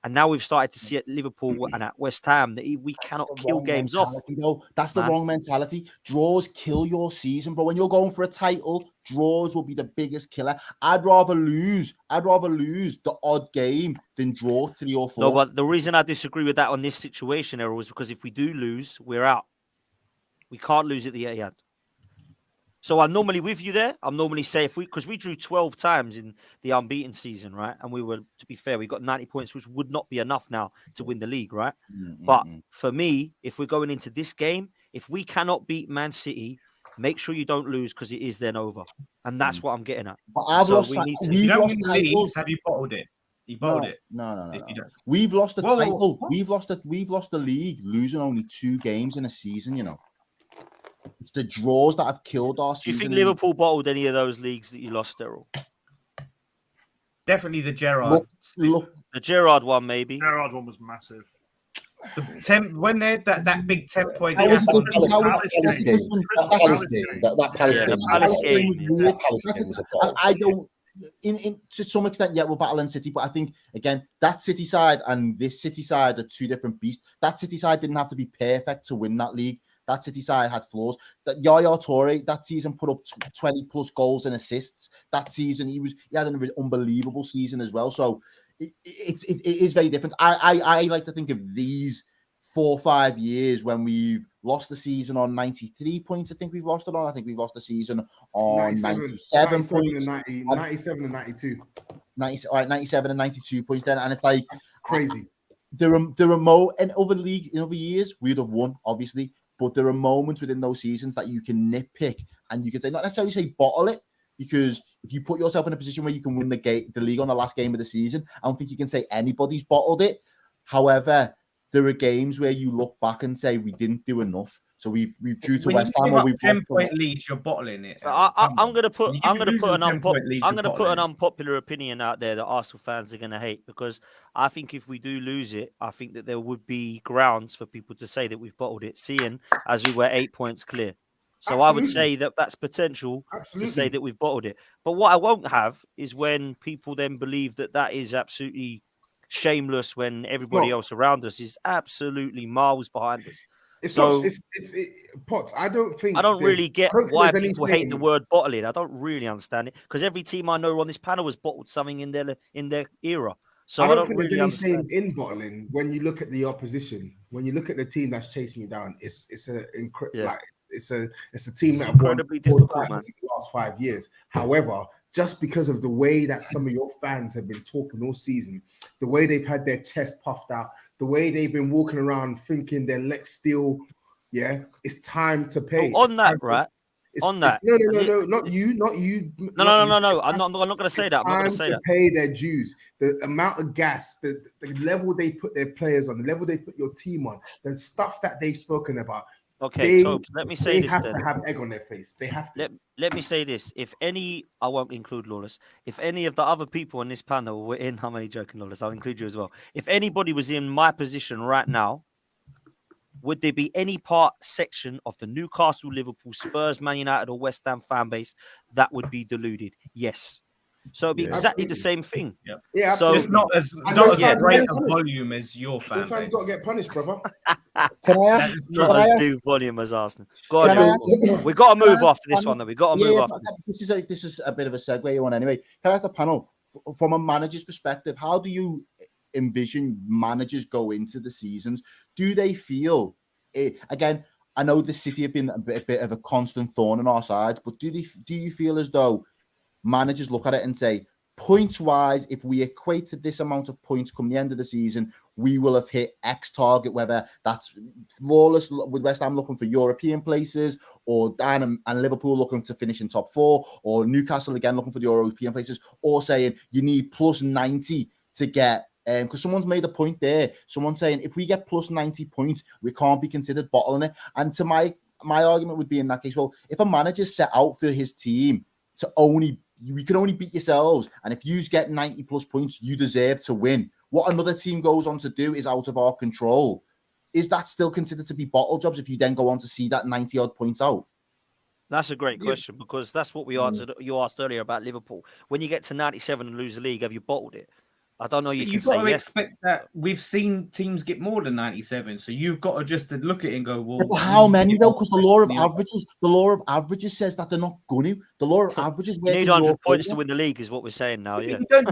And now we've started to see at Liverpool and at West Ham that we cannot kill games off. Though. That's the wrong mentality. Draws kill your season, bro. When you're going for a title, draws will be the biggest killer. I'd rather lose the odd game than draw 3 or 4. No, but the reason I disagree with that on this situation, Errol, is because if we do lose, we're out. We can't lose at the Etihad. So I'm normally with you there. I'm normally say because we drew 12 times in the unbeaten season, right? And we were, to be fair, we got 90 points, which would not be enough now to win the league, right? Mm-hmm. But for me, if we're going into this game, if we cannot beat Man City, make sure you don't lose because it is then over. And that's what I'm getting at. But I've lost. If you don't win the league, have you bottled it? You bottled it. No. We've lost the title. We've lost the league, losing only 2 games in a season, you know. It's the draws that have killed our season. Do you think Liverpool bottled any of those leagues that you lost, Errol? Definitely the Gerrard. The Gerrard one, maybe. Gerrard one was massive. When they had that big 10-point gap. That Palace game was a I don't. To some extent, yeah, we're battling City, but I think again that City side and this City side are 2 different beasts. That City side didn't have to be perfect to win that league. That City side had flaws. That Yaya Toure that season put up 20 plus goals and assists. That season he had an unbelievable season as well. So it is very different. I like to think of these 4 or 5 years when we've lost the season on 93 points. I think we've lost it on. I think we've lost the season on 97 points. 97 and 92. 97 and 92 points then. And it's like crazy. There are more in other years we'd have won, obviously. But there are moments within those seasons that you can nitpick and you can say, not necessarily say bottle it, because if you put yourself in a position where you can win the league on the last game of the season, I don't think you can say anybody's bottled it. However, there are games where you look back and say we didn't do enough. So we've drew to West Ham, or we've 10-point leads. You're bottling it. So I'm gonna put an unpopular opinion out there that Arsenal fans are gonna hate, because I think if we do lose it, I think that there would be grounds for people to say that we've bottled it, seeing as we were 8 points clear. So Absolutely. I would say that that's potential to say that we've bottled it. But what I won't have is when people then believe that that is absolutely shameless when everybody else around us is absolutely miles behind us. Potts. I don't really get why people hate the word bottling. I don't really understand it, because every team I know on this panel has bottled something in their era. So I don't really understand in bottling. When you look at the opposition, when you look at the team that's chasing you down, it's a team that incredibly difficult, man. The last 5 years. However, just because of the way that some of your fans have been talking all season, the way they've had their chest puffed out, the way they've been walking around thinking their legs still, it's time to pay. On that, no, not you. No. I'm not going to say that. I'm not going to say that. Pay their dues. The amount of gas, the level they put their players on, the level they put your team on, the stuff that they've spoken about. Okay, Tobes, let me say this then. They have to have egg on their face. They have to. Let me say this. I won't include Lawless. If any of the other people on this panel were in, I'm only joking, Lawless, I'll include you as well. If anybody was in my position right now, would there be any section of the Newcastle, Liverpool, Spurs, Man United, or West Ham fan base that would be deluded? Yes. So it'd be exactly the same thing. Yeah. So it's not as great a volume as your fan base. Sometimes got to get punished, brother. Can I ask? Not as new volume as Arsenal. Go on. We got to move after this one, though. We got to move after. This is a bit of a segue on anyway. Can I ask the panel, from a manager's perspective, how do you envision managers go into the seasons? Do they feel again? I know the City have been a bit of a constant thorn in our sides, but do you feel as though managers look at it and say, points wise, if we equate to this amount of points come the end of the season, we will have hit X target, whether that's Lawless with West Ham looking for European places, or Dan and Liverpool looking to finish in top 4, or Newcastle again looking for the European places, or saying you need plus 90 to get, because someone's made a point there. Someone's saying if we get plus 90 points, we can't be considered bottling it. And to my argument would be in that case, well, if a manager set out for his team to only you can only beat yourselves. And if you get 90 plus points, you deserve to win. What another team goes on to do is out of our control. Is that still considered to be bottle jobs if you then go on to see that 90 odd points out? That's a great question, because that's what we answered. You asked earlier about Liverpool. When you get to 97 and lose the league, have you bottled it? I don't know. You've got to expect that. We've seen teams get more than 97, so you've got to just look at it and go, well, but how many though? Because the law of averages says that they're not going to. The law of averages. You need 100 points to win the league, is what we're saying now. Yeah. But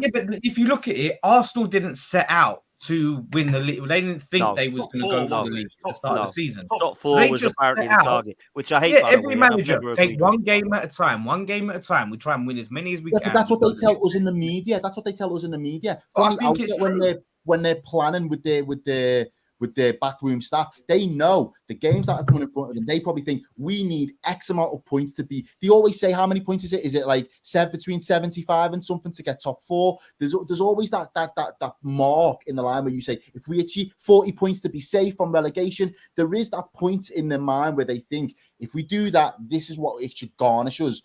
if you look at it, Arsenal didn't set out to win the league. They didn't think they was going to go for the league at the start of the season. Top four was apparently the target, which I hate. Yeah, every manager take one game at a time. We try and win as many as we can. But that's what they tell us in the media. From the outset, when they're planning with their backroom staff, they know the games that are coming in front of them. They probably think we need X amount of points to be. They always say, how many points is it? Is it like between 75 and something to get top four? There's always that mark in the line where you say, if we achieve 40 points to be safe from relegation, there is that point in their mind where they think, if we do that, this is what it should garnish us.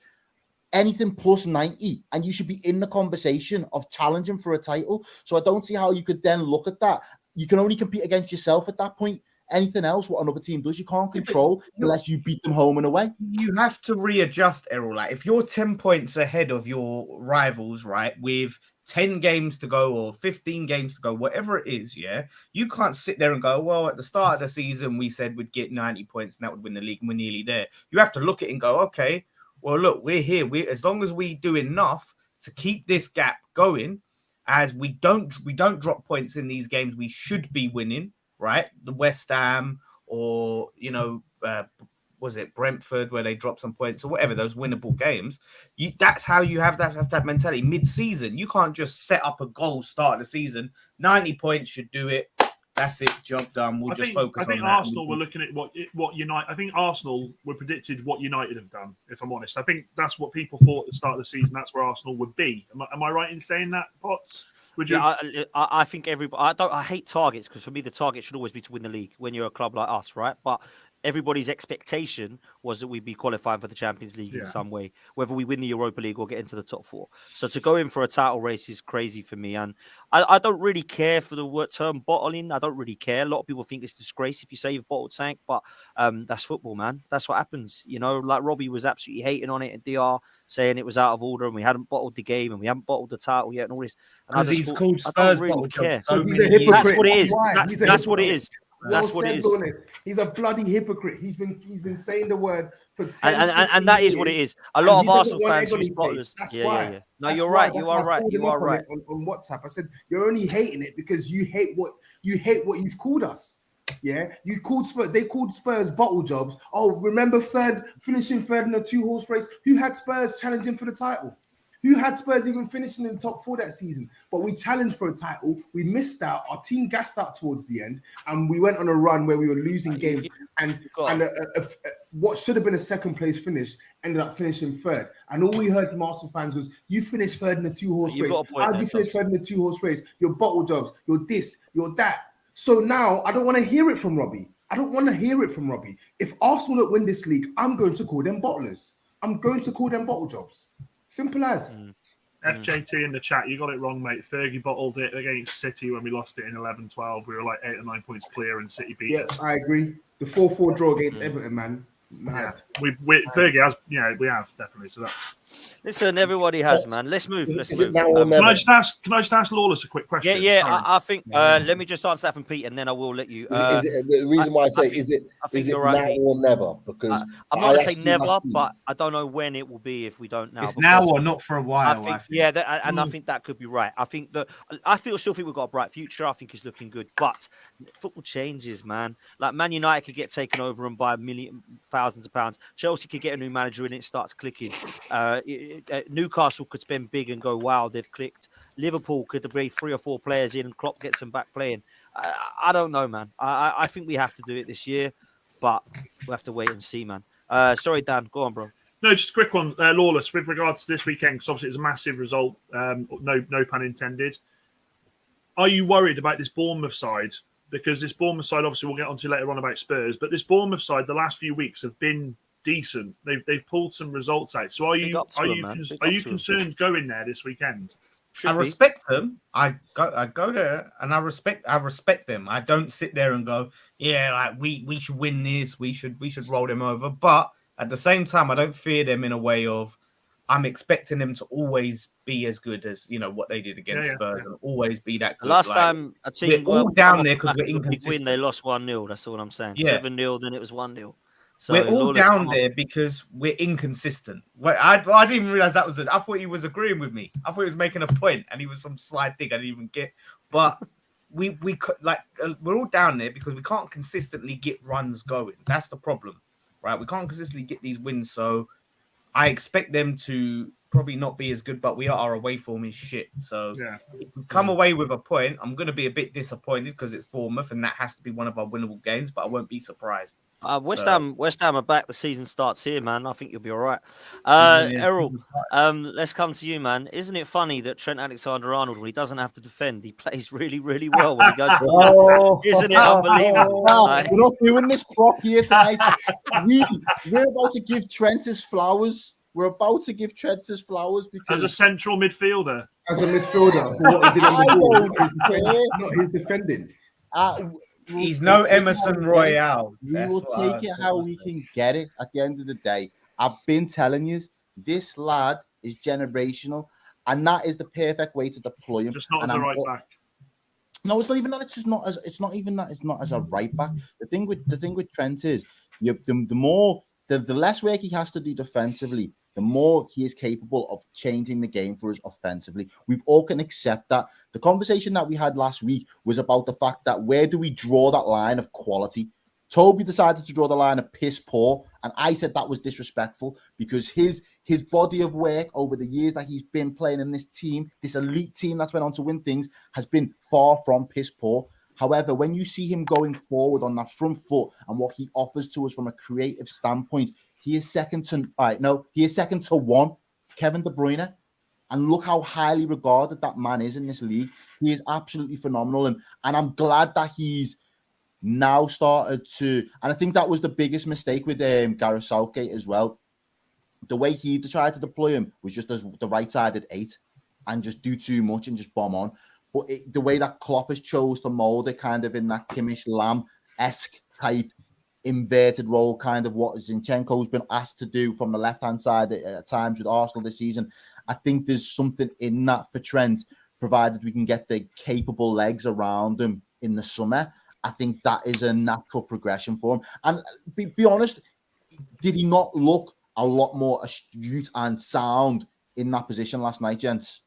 Anything plus 90, and you should be in the conversation of challenging for a title. So I don't see how you could then look at that. You can only compete against yourself at that point. Anything else, what another team does, you can't control unless you beat them home and away. You have to readjust, Errol. Like, if you're 10 points ahead of your rivals, right, with 10 games to go or 15 games to go, whatever it is, yeah, you can't sit there and go, well, at the start of the season, we said we'd get 90 points and that would win the league, and we're nearly there. You have to look at it and go, okay, well, look, we're here. As long as we do enough to keep this gap going, as we don't drop points in these games we should be winning, right? The West Ham or, was it Brentford where they dropped some points or whatever, those winnable games. That's how you have that mentality mid-season. You can't just set up a goal start of the season. 90 points should do it. That's it. Job done. We'll just focus on that. I think Arsenal were looking at what United. I think Arsenal were predicted what United have done. If I'm honest, I think that's what people thought at the start of the season. That's where Arsenal would be. Am I right in saying that, Potts? Would you? Yeah, I think everybody. I hate targets, because for me the target should always be to win the league when you're a club like us, right? But everybody's expectation was that we'd be qualifying for the Champions League in some way, whether we win the Europa League or get into the top four. So to go in for a title race is crazy for me. And I don't really care for the word term bottling. I don't really care. A lot of people think it's disgrace if you say you've bottled something, but that's football, man. That's what happens. Like Robbie was absolutely hating on it at DR, saying it was out of order and we hadn't bottled the game and we haven't bottled the title yet and all this. And I just thought, I don't really care. That's what it is. That's what it is. That's what it is. He's a bloody hypocrite. He's been saying the word for 10 and that is what it is. A lot of Arsenal fans use bottlers. Yeah. No, you're right. You are right. You are right. On WhatsApp, I said you're only hating it because you hate what you've called us. Yeah, you called Spurs. They called Spurs bottle jobs. Oh, remember finishing third in a 2-horse race? Who had Spurs challenging for the title? Who had Spurs even finishing in the top 4 that season? But we challenged for a title. We missed out. Our team gassed out towards the end. And we went on a run where we were losing games. And what should have been a second place finish ended up finishing third. And all we heard from Arsenal fans was, you finished third in the 2-horse race. How did you finish third in the 2-horse race? You're bottle jobs. You're this. You're that. So now I don't want to hear it from Robbie. If Arsenal don't win this league, I'm going to call them bottlers. I'm going to call them bottle jobs. Simple as. FJT in the chat, you got it wrong, mate. Fergie bottled it against City when we lost it in 11-12. We were like 8 or 9 points clear and City beat us. I agree. The 4-4 draw against Everton, man. Mad. Fergie has, we have definitely. So that's. Listen, everybody has, man. Let's move. Can I just ask Lawless a quick question? Yeah. I think. Let me just answer that from Pete, and then I will let you. The reason why I say is it now or never? Because I'm not gonna say never, but I don't know when it will be if we don't now. It's now or not for a while. I think. I think that could be right. I think that still think we've got a bright future. I think it's looking good, but football changes, man. Like Man United could get taken over and buy thousands of pounds. Chelsea could get a new manager and it starts clicking. Newcastle could spend big and go, wow, they've clicked. Liverpool could bring 3 or 4 players in and Klopp gets them back playing. I don't know, man. I think we have to do it this year, but we'll have to wait and see, man. Sorry, Dan. Go on, bro. No, just a quick one, Lawless, with regards to this weekend, because obviously it's a massive result, no pun intended. Are you worried about this Bournemouth side? Because this Bournemouth side, obviously we'll get onto later on about Spurs, but this Bournemouth side, the last few weeks have been decent. They've pulled some results out. So are Big you up to 'em, man. Big up to 'em. concerned going there this weekend? Should I be. respect them. I go there and I respect them. I don't sit there and go, yeah, like we should win this. We should roll them over. But at the same time, I don't fear them in a way of I'm expecting them to always be as good as what they did against Spurs and always be that good. Last time a team we're all down there because we're big win, inconsistent. they lost 1-0. That's all I'm saying. Yeah. 7-0, then it was 1-0. So we're all Lawless down there because we're inconsistent. I didn't even realize that was it. I thought he was agreeing with me. I thought he was making a point, and he was some sly thing I didn't even get. But we're all down there because we can't consistently get runs going. That's the problem, right? We can't consistently get these wins. So I expect them to probably not be as good, but our away form is shit. So if we come away with a point, I'm going to be a bit disappointed because it's Bournemouth, and that has to be one of our winnable games. But I won't be surprised. West Ham are back. The season starts here, man. I think you'll be all right. Errol, let's come to you, man. Isn't it funny that Trent Alexander-Arnold, when he doesn't have to defend, he plays really, really well when he goes forward? Isn't it unbelievable? We're not doing this prop here tonight. We're about to give Trent his flowers. We're about to give Trent his flowers because as a central midfielder, as a midfielder, for what he did on the ball, not his defending. He's no Emerson Royale. We will take it how we can get it. At the end of the day, I've been telling you, this lad is generational, and that is the perfect way to deploy him. Just not as a right back. No, it's not even that. It's just not as. It's not even that. It's not as a right back. The thing with Trent is, the less work he has to do defensively, the more he is capable of changing the game for us offensively. We've all can accept that. The conversation that we had last week was about the fact that where do we draw that line of quality? Toby decided to draw the line of piss poor, and I said that was disrespectful because his body of work over the years that he's been playing in this team, this elite team that's went on to win things, has been far from piss poor. However, when you see him going forward on that front foot and what he offers to us from a creative standpoint, he is second to one, Kevin De Bruyne. And look how highly regarded that man is in this league. He is absolutely phenomenal. And I'm glad that he's now started to, and I think that was the biggest mistake with Gareth Southgate as well. The way he tried to deploy him was just as the right side at 8 and just do too much and just bomb on. But the way that Klopp has chose to mould it kind of in that Kimmich Lam-esque type inverted role, kind of what Zinchenko's been asked to do from the left-hand side at times with Arsenal this season. I think there's something in that for Trent, provided we can get the capable legs around him in the summer. I think that is a natural progression for him. And be honest, did he not look a lot more astute and sound in that position last night, gents?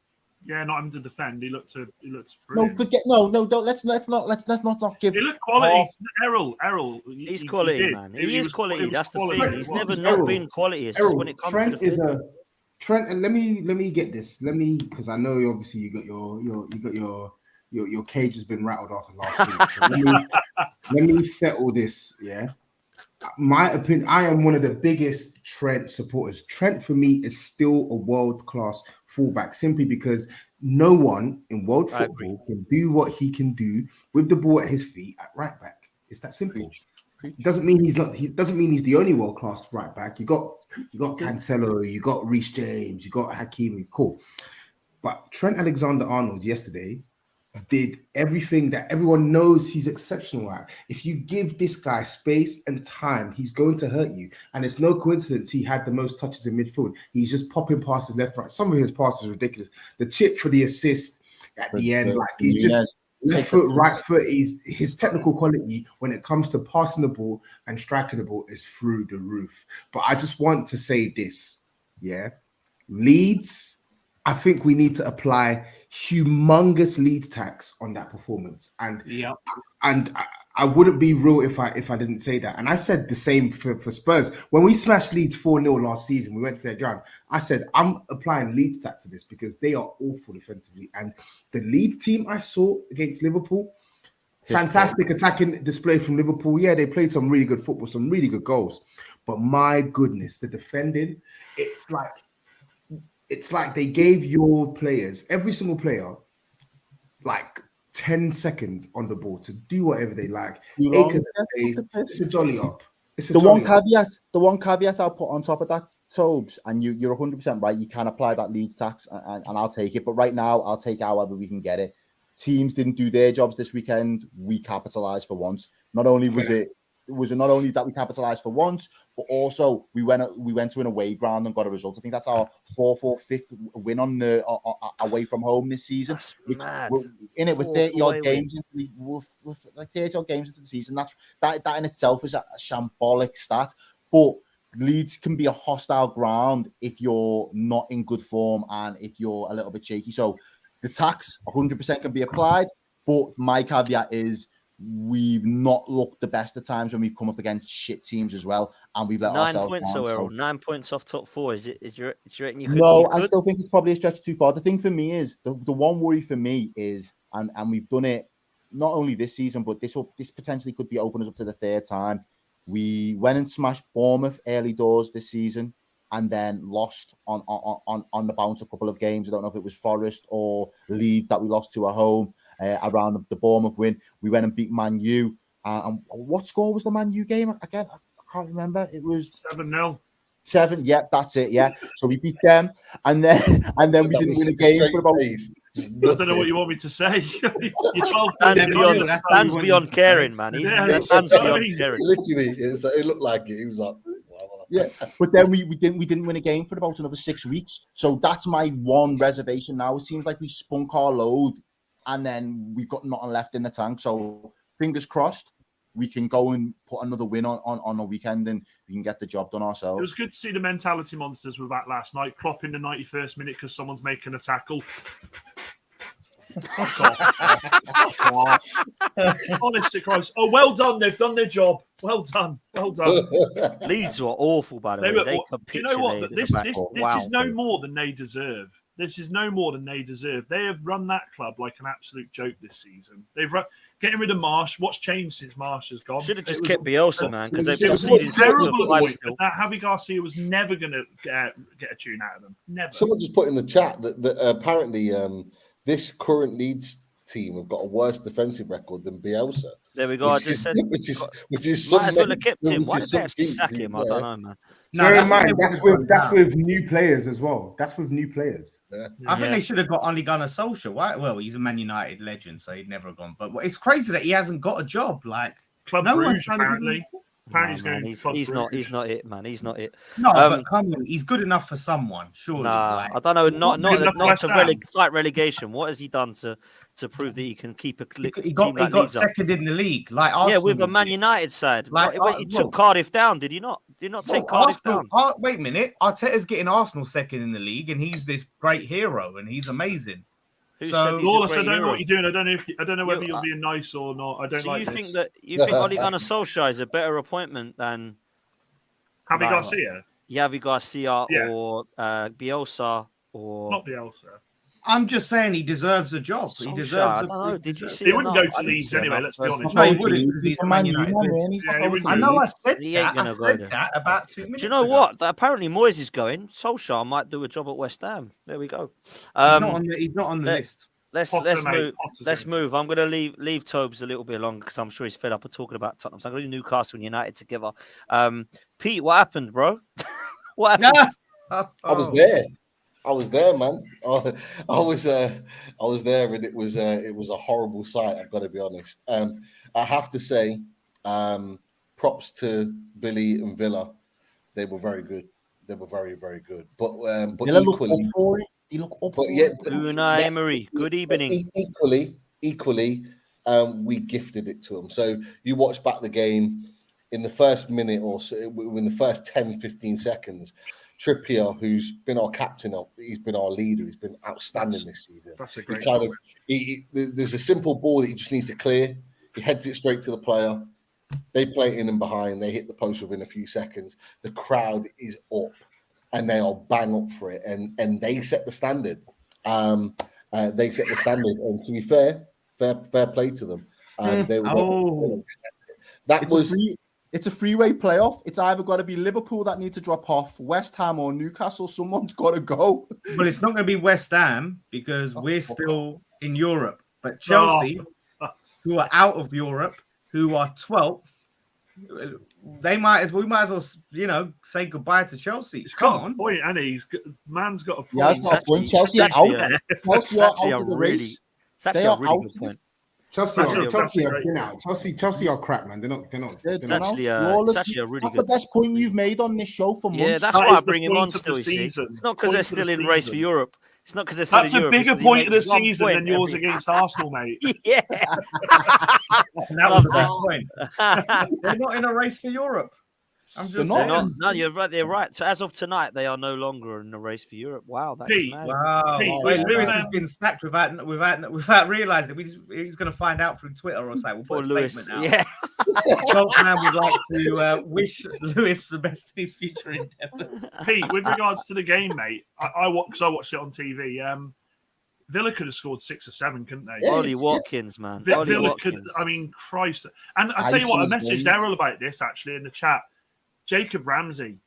Yeah, not having to defend. He looked brilliant. No, don't. Let's not give. He looked quality. Errol. He's quality, man. He is quality. That's the quality. thing. He's never not been quality. It's just when it comes Trent to the Trent, and let me get this. Because I know obviously you got your cage has been rattled after last week. So let me settle this. Yeah. My opinion, I am one of the biggest Trent supporters. Trent, for me, is still a world-class fullback simply because no one in world football can do what he can do with the ball at his feet at right back. It's that simple. It doesn't mean he's not. He doesn't mean he's the only world-class right back. You got Cancelo, you got Reece James, you got Hakimi. Cool, but Trent Alexander-Arnold yesterday did everything that everyone knows he's exceptional at. If you give this guy space and time, he's going to hurt you. And it's no coincidence he had the most touches in midfield. He's just popping passes left, right. Some of his passes are ridiculous. The chip for the assist at the end, like he's just left foot, right foot. His technical quality when it comes to passing the ball and striking the ball is through the roof. But I just want to say this, Leeds, I think we need to apply humongous Leeds tax on that performance, and I wouldn't be real if I didn't say that. And I said the same for Spurs when we smashed Leeds 4-0 last season. We went to their ground. I said I'm applying Leeds tax to this because they are awful defensively. And the Leeds team I saw against Liverpool, fantastic attacking display from Liverpool. Yeah, they played some really good football, some really good goals. But my goodness, the defending, it's like they gave your players, every single player, like 10 seconds on the ball to do whatever they like. Acre to jolly up. It's a The one Johnny. caveat I'll put on top of that, Tobes, and you're 100% right. You can apply that Leeds tax, and I'll take it. But right now, I'll take however we can get it. Teams didn't do their jobs this weekend. We capitalized for once. Not only was it not only that we capitalized for once, but also we went to an away ground and got a result. I think that's our fifth win on the away from home this season. That's We're mad. in it with 30 odd games with like 30 odd games into the season. That in itself is a shambolic stat. But Leeds can be a hostile ground if you're not in good form and if you're a little bit shaky. So the tax 100% can be applied, but my caveat is we've not looked the best at times when we've come up against shit teams as well, and we've let 9 ourselves points, down. Errol. 9 points off top 4. Do you reckon you could? No, I still think it's probably a stretch too far. The thing for me is the one worry for me is, and we've done it not only this season, but this potentially could be opening us up to the third time. We went and smashed Bournemouth early doors this season, and then lost on the bounce a couple of games. I don't know if it was Forest or Leeds that we lost to at home. Around the Bournemouth win, we went and beat Man U. And what score was the Man U game again? I can't remember. It was 7-0. 7. Yep, that's it. Yeah, so we beat them, and then we didn't win a game for about. I don't know what you want me to say. You're 12 Dan's beyond caring, man. Dan's beyond caring. Literally, it looked like it. He was like, wow. Yeah, but then we didn't win a game for about another 6 weeks. So that's my one reservation now. It seems like we spunk our load, and then we've got nothing left in the tank. So fingers crossed, we can go and put another win on a weekend, and we can get the job done ourselves. It was good to see the mentality monsters were back last night. Klopp in the 91st minute because someone's making a tackle. Honestly, Christ! Oh, well done. They've done their job. Well done. Leeds were awful, by the way. They do you know what? This is no more than they deserve. They have run that club like an absolute joke this season. They've getting rid of Marsh. What's changed since Marsh has gone? Should have just kept Bielsa, man, because they've conceded terrible. That Javi Garcia was never going to get a tune out of them. Never. Someone just put in the chat that apparently this current Leeds team have got a worse defensive record than Bielsa. There we go. I just said, which is might as well have kept him. Why did they actually sack him? I don't know, man. No, that's with new players as well. That's with new players. Yeah. I think they should have got Ole Gunnar Solskjaer. Right? Well, he's a Man United legend, so he'd never have gone. But it's crazy that he hasn't got a job. Like Club Brugge, apparently. Apparently, he's not it, man. He's not it. No, but come on, he's good enough for someone, surely. Nah, I don't know. Not to fight relegation. What has he done to prove that he can keep a he got second in the league, like Arsenal. Yeah, with a Man United side. He took Cardiff down, did he not? Did he not take Cardiff down? Wait a minute, Arteta's getting Arsenal second in the league, and he's this great hero, and he's amazing. Lawless, I don't know what you're doing. I don't know whether you're being nice or not. I don't like this. You think Ole Gunnar Solskjaer is a better appointment than Javi Garcia? Javi Garcia or Bielsa or not Bielsa. I'm just saying he deserves a job. He deserves. Did you see? He wouldn't go to Leeds anyway. Let's be honest. No, he wouldn't. He's a Man United. I know. I said that about 2 minutes. Do you know what? Apparently, Moyes is going. Solskjaer might do a job at West Ham. There we go. He's not on the list. Let's move. I'm going to leave Tobes a little bit longer because I'm sure he's fed up of talking about Tottenham. So I'm going to do Newcastle and United together. Pete, what happened, bro? What happened? I was there, man. I was there, and it was a horrible sight. I've got to be honest. I have to say, props to Billy and Villa. They were very good. They were very, very good. But equally, Unai Emery. Good evening. Equally, we gifted it to them. So you watch back the game in the first minute or so, in the first 10, 15 seconds. Trippier, who's been our captain, he's been our leader. He's been outstanding this season. That's a great. There's a simple ball that he just needs to clear. He heads it straight to the player. They play it in and behind. They hit the post within a few seconds. The crowd is up, and they are bang up for it. And they set the standard. And to be fair play to them. It's a freeway playoff. It's either got to be Liverpool that need to drop off, West Ham or Newcastle. Someone's got to go. But it's not going to be West Ham because we're still in Europe. But Chelsea, who are out of Europe, who are 12th, we might as well, say goodbye to Chelsea. It's Come got a on. point, and man's got a point. Yeah, it's got a point. Chelsea are actually, out. It's Chelsea are actually out a of the really, race. it's actually They a are really out good of point. Chelsea have been out. Chelsea are crap, man. They're not. It's They're actually, out. it's actually a really That's good. the best point you've made on this show for months. Yeah, that's That why I is the bring him on point of still. the You see, season. it's not because they're Point of the still in race for season. Europe. It's not because they're still That's in a Europe. it's bigger 'cause he point of the makes 1 season point than yours every- against Arsenal, mate. Yeah, And that was Love a big point. They're not in a race for Europe. I'm just They're they're not. saying. not. No, you're right. They're right. So as of tonight, they are no longer in the race for Europe. Wow, that is Pete, mad. Wow. Pete, Wait, with Lewis them- has been sacked without realizing. He's going to find out through Twitter or something. We'll Poor put a Lewis. statement out. Yeah, Golfman would like to wish Lewis the best in his future endeavours. Pete, with regards to the game, mate, I watched it on TV. Villa could have scored 6 or 7, couldn't they? Yeah. Ollie Watkins, man. Villa Ollie could. Watkins. I mean, Christ. And I tell you what, I Iceland's messaged games. Errol about this actually in the chat. Jacob Ramsey,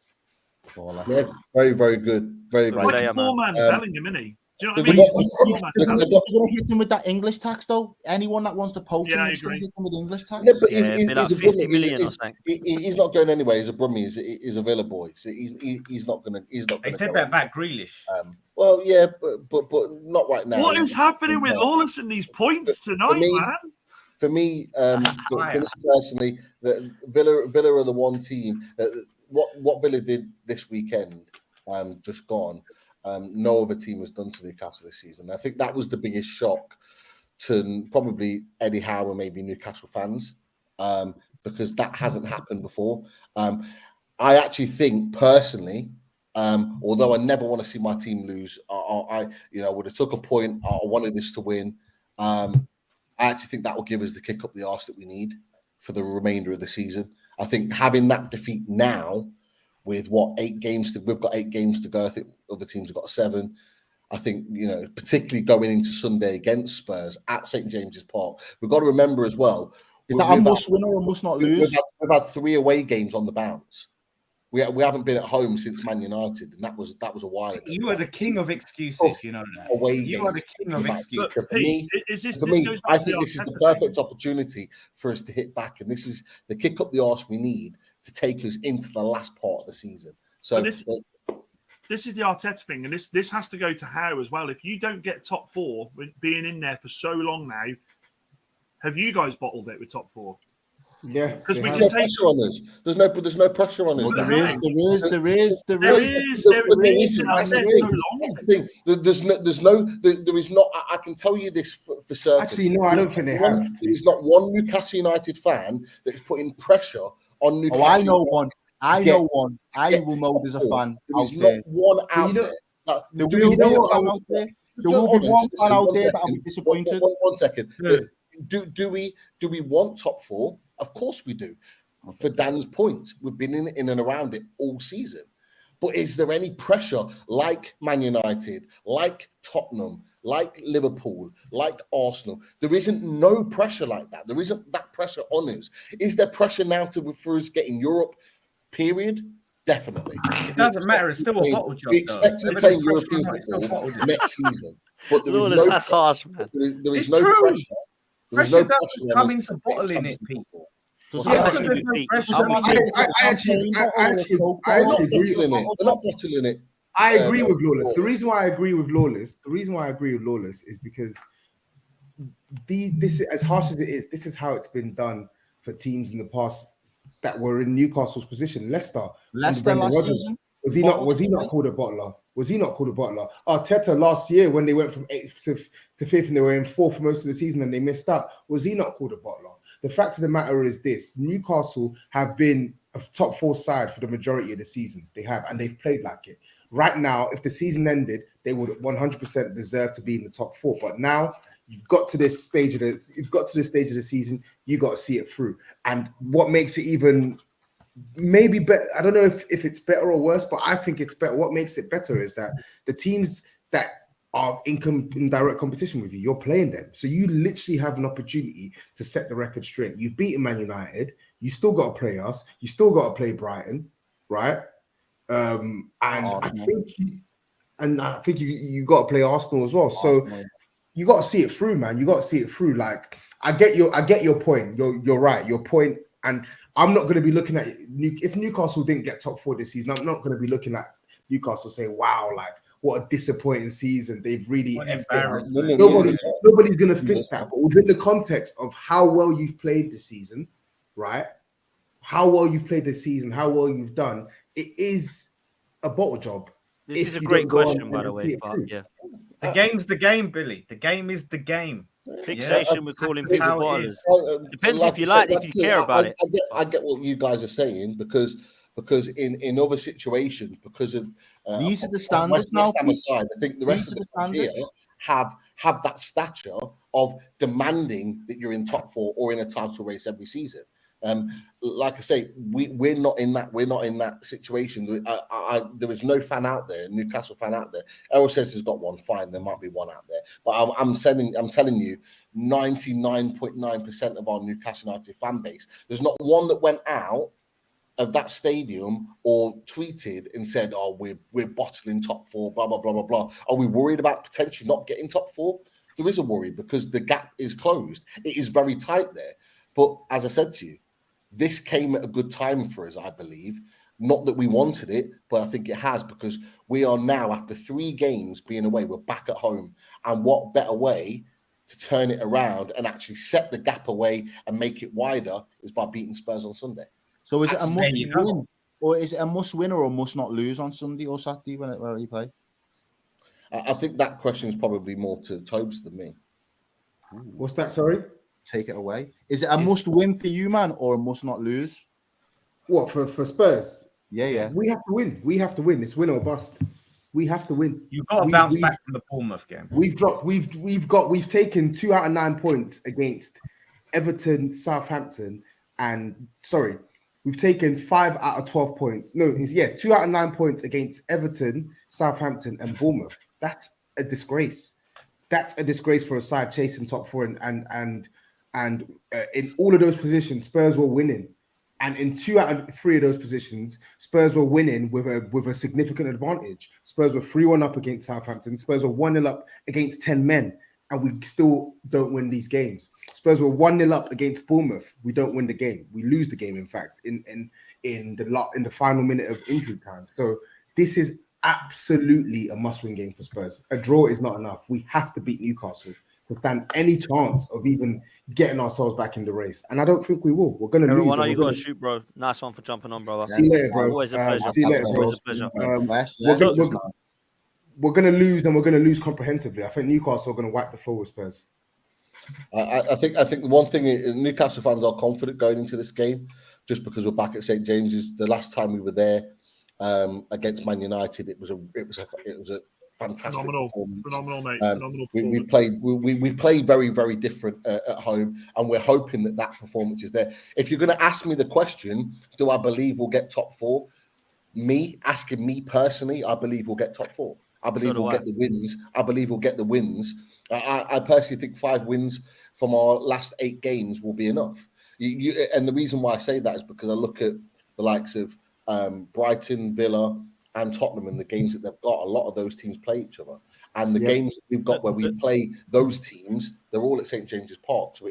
Yeah, very, very good. Very Good good. player, like a poor man. man's telling him, isn't he? Do you know what I They've mean? got- He's a poor man's they've telling him. got- You're going to hit him with that English tax, though. Anyone that wants to poach Yeah, him, I you're just going agree. to hit him with English tax. No, but Yeah, it'd be like he's a 50 Brummie. million or something. He's not going anywhere. He's a Brummie. He's a Villa boy. So he's not gonna. He's not They gonna. said go that anywhere. about Grealish. Well, yeah, but not right now. What is happening with Lawless in these points tonight, me- man? For me, for me personally, the Villa are the one team. What Villa did this weekend, just gone. No other team has done to Newcastle this season. I think that was the biggest shock to probably Eddie Howe and maybe Newcastle fans, because that hasn't happened before. I actually think personally, although I never want to see my team lose, I would have took a point. I wanted this to win. I actually think that will give us the kick up the arse that we need for the remainder of the season. I think having that defeat now, with we've got 8 games to go. I think other teams have got 7. I think, particularly going into Sunday against Spurs at St. James's Park, we've got to remember as well. Is that a must win or a must not lose? We've had 3 away games on the bounce. We haven't been at home since Man United, and that was a while ago. You are the king of excuses, you know that. Away You are the games. king of excuses. But For me, Pete, is this For this me, goes back I to think this is the Arteta thing. perfect opportunity for us to hit back, and this is the kick up the arse we need to take us into the last part of the season. So But this is the Arteta thing, and this has to go to Howe as well. If you don't get top 4, with being in there for so long now, have you guys bottled it with top 4? Yeah, Because we they can there's have. no take. pressure on us. There's no pressure on us. Well, There is. That's the thing. There is not. I can tell you this for certain. Actually, no, I don't think they have. There is not one Newcastle United fan that is putting pressure on Newcastle. Oh, I know one. I Get- know one. I will know there's a fan There out is not there. one out you know- there. Like, There do will we be know one what fan I'm- out there. There Just will be honest, one listen, fan out one there second. that'll be disappointed. One second. Yeah. Do we want top 4? Of course we do. For Dan's point, we've been in and around it all season. But is there any pressure like Man United, like Tottenham, like Liverpool, like Arsenal? There isn't no pressure like that. There isn't that pressure on us. Is there pressure now for us getting Europe? Period. Definitely. It doesn't matter. It's still a bottle job. We expect to though. play Whether it's European pressure or not, it's still a football bottle job. next season. But there is Lawless, no that's harsh, man. there is It's no true. pressure. There is Pressure no doesn't pressure come on us into to bottling get it, Pete. Does Yeah, that because make there's you no think- pressure. Does it matter if it's a I actually- champagne I bottle or a actually- Coke I bottle? actually agree bottling it. We're not bottling it. I agree with Lawless. The reason why I agree with Lawless is because this, as harsh as it is, this is how it's been done for teams in the past that were in Newcastle's position. Leicester Leicester Brendan last Rodgers. season. Was he not called a bottler? Arteta last year when they went from 8th to 5th and they were in 4th for most of the season and they missed out. Was he not called a bottler? The fact of the matter is this: Newcastle have been a top 4 side for the majority of the season. They have, and they've played like it. Right now, if the season ended, they would 100% deserve to be in the top 4. But now you've got to this stage of the season. You got to see it through. And what makes it even maybe better, I don't know if it's better or worse, but I think it's better. What makes it better is that the teams that are in direct competition with you, you're playing them. So you literally have an opportunity to set the record straight. You've beaten Man United. You still got to play us. You still got to play Brighton, right? And I think you got to play Arsenal as well. So you got to see it through, man. You got to see it through. Like I get your point. You're right. Your point And I'm not going to be looking at if Newcastle didn't get top 4 this season. I'm not going to be looking at Newcastle saying, "Wow, like what a disappointing season. They've really What an effed it." embarrassment. Nobody's going to think that. But within the context of how well you've played this season, right? How well you've played this season, how well you've done, it is a bottle job. This is a great question, by the way. But yeah, the game's the game, Billy. The game is the game. Fixation with calling That's people how it bottlers. is. Depends if you like, if you care about it. I get what you guys are saying because in other situations, because of these are the standards now. Aside, I think the rest of the standards here have that stature of demanding that you're in top 4 or in a title race every season. Like I say, we're not in that. We're not in that situation. There is no fan out there, Newcastle fan out there. Errol says he's got one. Fine, there might be one out there, but I'm telling you, 99.9% of our Newcastle United fan base, there's not one that went out of that stadium or tweeted and said, "Oh, we're bottling top 4, blah blah blah blah blah." Are we worried about potentially not getting top 4? There is a worry because the gap is closed. It is very tight there. But as I said to you, this came at a good time for us, I believe. Not that we wanted it, but I think it has, because we are now, after 3 games being away, we're back at home. And what better way to turn it around and actually set the gap away and make it wider is by beating Spurs on Sunday. So is it a must win, or is it a must win or a must not lose on Sunday or Saturday when you play? I think that question is probably more to Tobes than me. What's that? Sorry? Take it away. Is it a must win for you, man, or a must not lose? What for Spurs? Yeah. We have to win. We have to win. It's win or bust. We have to win. You've got to bounce back from the Bournemouth game. We've taken 2 out of 9 points against Everton, Southampton, we've taken 5 out of 12 points. 2 out of 9 points against Everton, Southampton, and Bournemouth. That's a disgrace. That's a disgrace for a side chasing top 4, and in all of those positions, Spurs were winning. And in 2 out of 3 of those positions, Spurs were winning with a significant advantage. Spurs were 3-1 up against Southampton. Spurs were 1-0 up against 10 men, and we still don't win these games. Spurs were 1-0 up against Bournemouth. We don't win the game. We lose the game, in fact, in the final minute of injury time. So this is absolutely a must-win game for Spurs. A draw is not enough. We have to beat Newcastle to stand any chance of even getting ourselves back in the race. And I don't think we will. We're going to lose. Everyone, you got to shoot, bro. Nice one for jumping on, brother. See you later, bro. Always a pleasure. See you later, bro. Always a pleasure. We're going to lose, and we're going to lose comprehensively. I think Newcastle are going to wipe the floor with Spurs. I think the one thing Newcastle fans are confident going into this game, just because we're back at St James's. The last time we were there against Man United, it was a fantastic phenomenal, mate. We played very, very different at home, and we're hoping that performance is there. If you're going to ask me the question, do I believe we'll get top 4? Asking me personally, I believe we'll get top 4. I believe we'll get the wins. I believe we'll get the wins. I personally think 5 wins from our last 8 games will be enough. And the reason why I say that is because I look at the likes of Brighton, Villa, and Tottenham, and the games that they've got. A lot of those teams play each other, and the games that we've got where we play those teams, they're all at St James's Park, so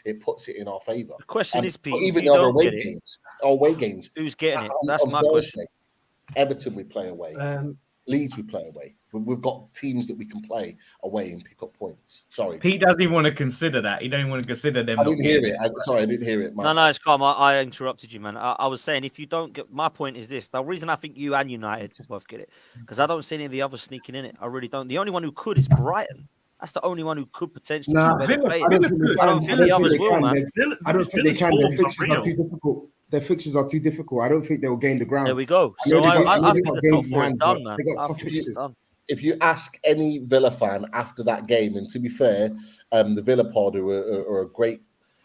it puts it in our favour. The question is, Pete, even our away games, who's getting it? That's my question. Everton we play away. Leeds we play away. We've got teams that we can play away and pick up points. Sorry, He doesn't even want to consider that. He don't even want to consider them. I didn't hear it. I didn't hear it. No, it's calm. I interrupted you, man. I was saying, if you don't get, my point is this: the reason I think you and United both get it, because I don't see any of the others sneaking in it. I really don't. The only one who could is Brighton. That's the only one who could potentially. I don't think the others will, man. I don't think they can. Their fixtures are too difficult. Their fixtures are too difficult. I don't think they will gain the ground. There we go. So I think the top 4 is done, man. I think it's done. If you ask any Villa fan after that game, and to be fair, the Villa pod are a great.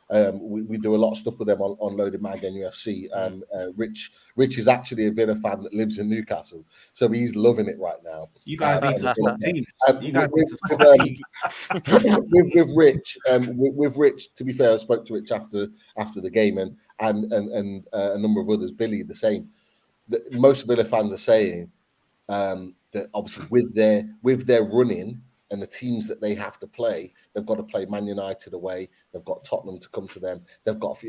We do a lot of stuff with them on Loaded Mag and UFC. Rich is actually a Villa fan that lives in Newcastle, so he's loving it right now. You guys need to swap teams. With Rich, to be fair, I spoke to Rich after the game, and a number of others. Billy, the same. Most Villa fans are saying that obviously with their running and the teams that they have to play, they've got to play Man United away. They've got Tottenham to come to them. They've got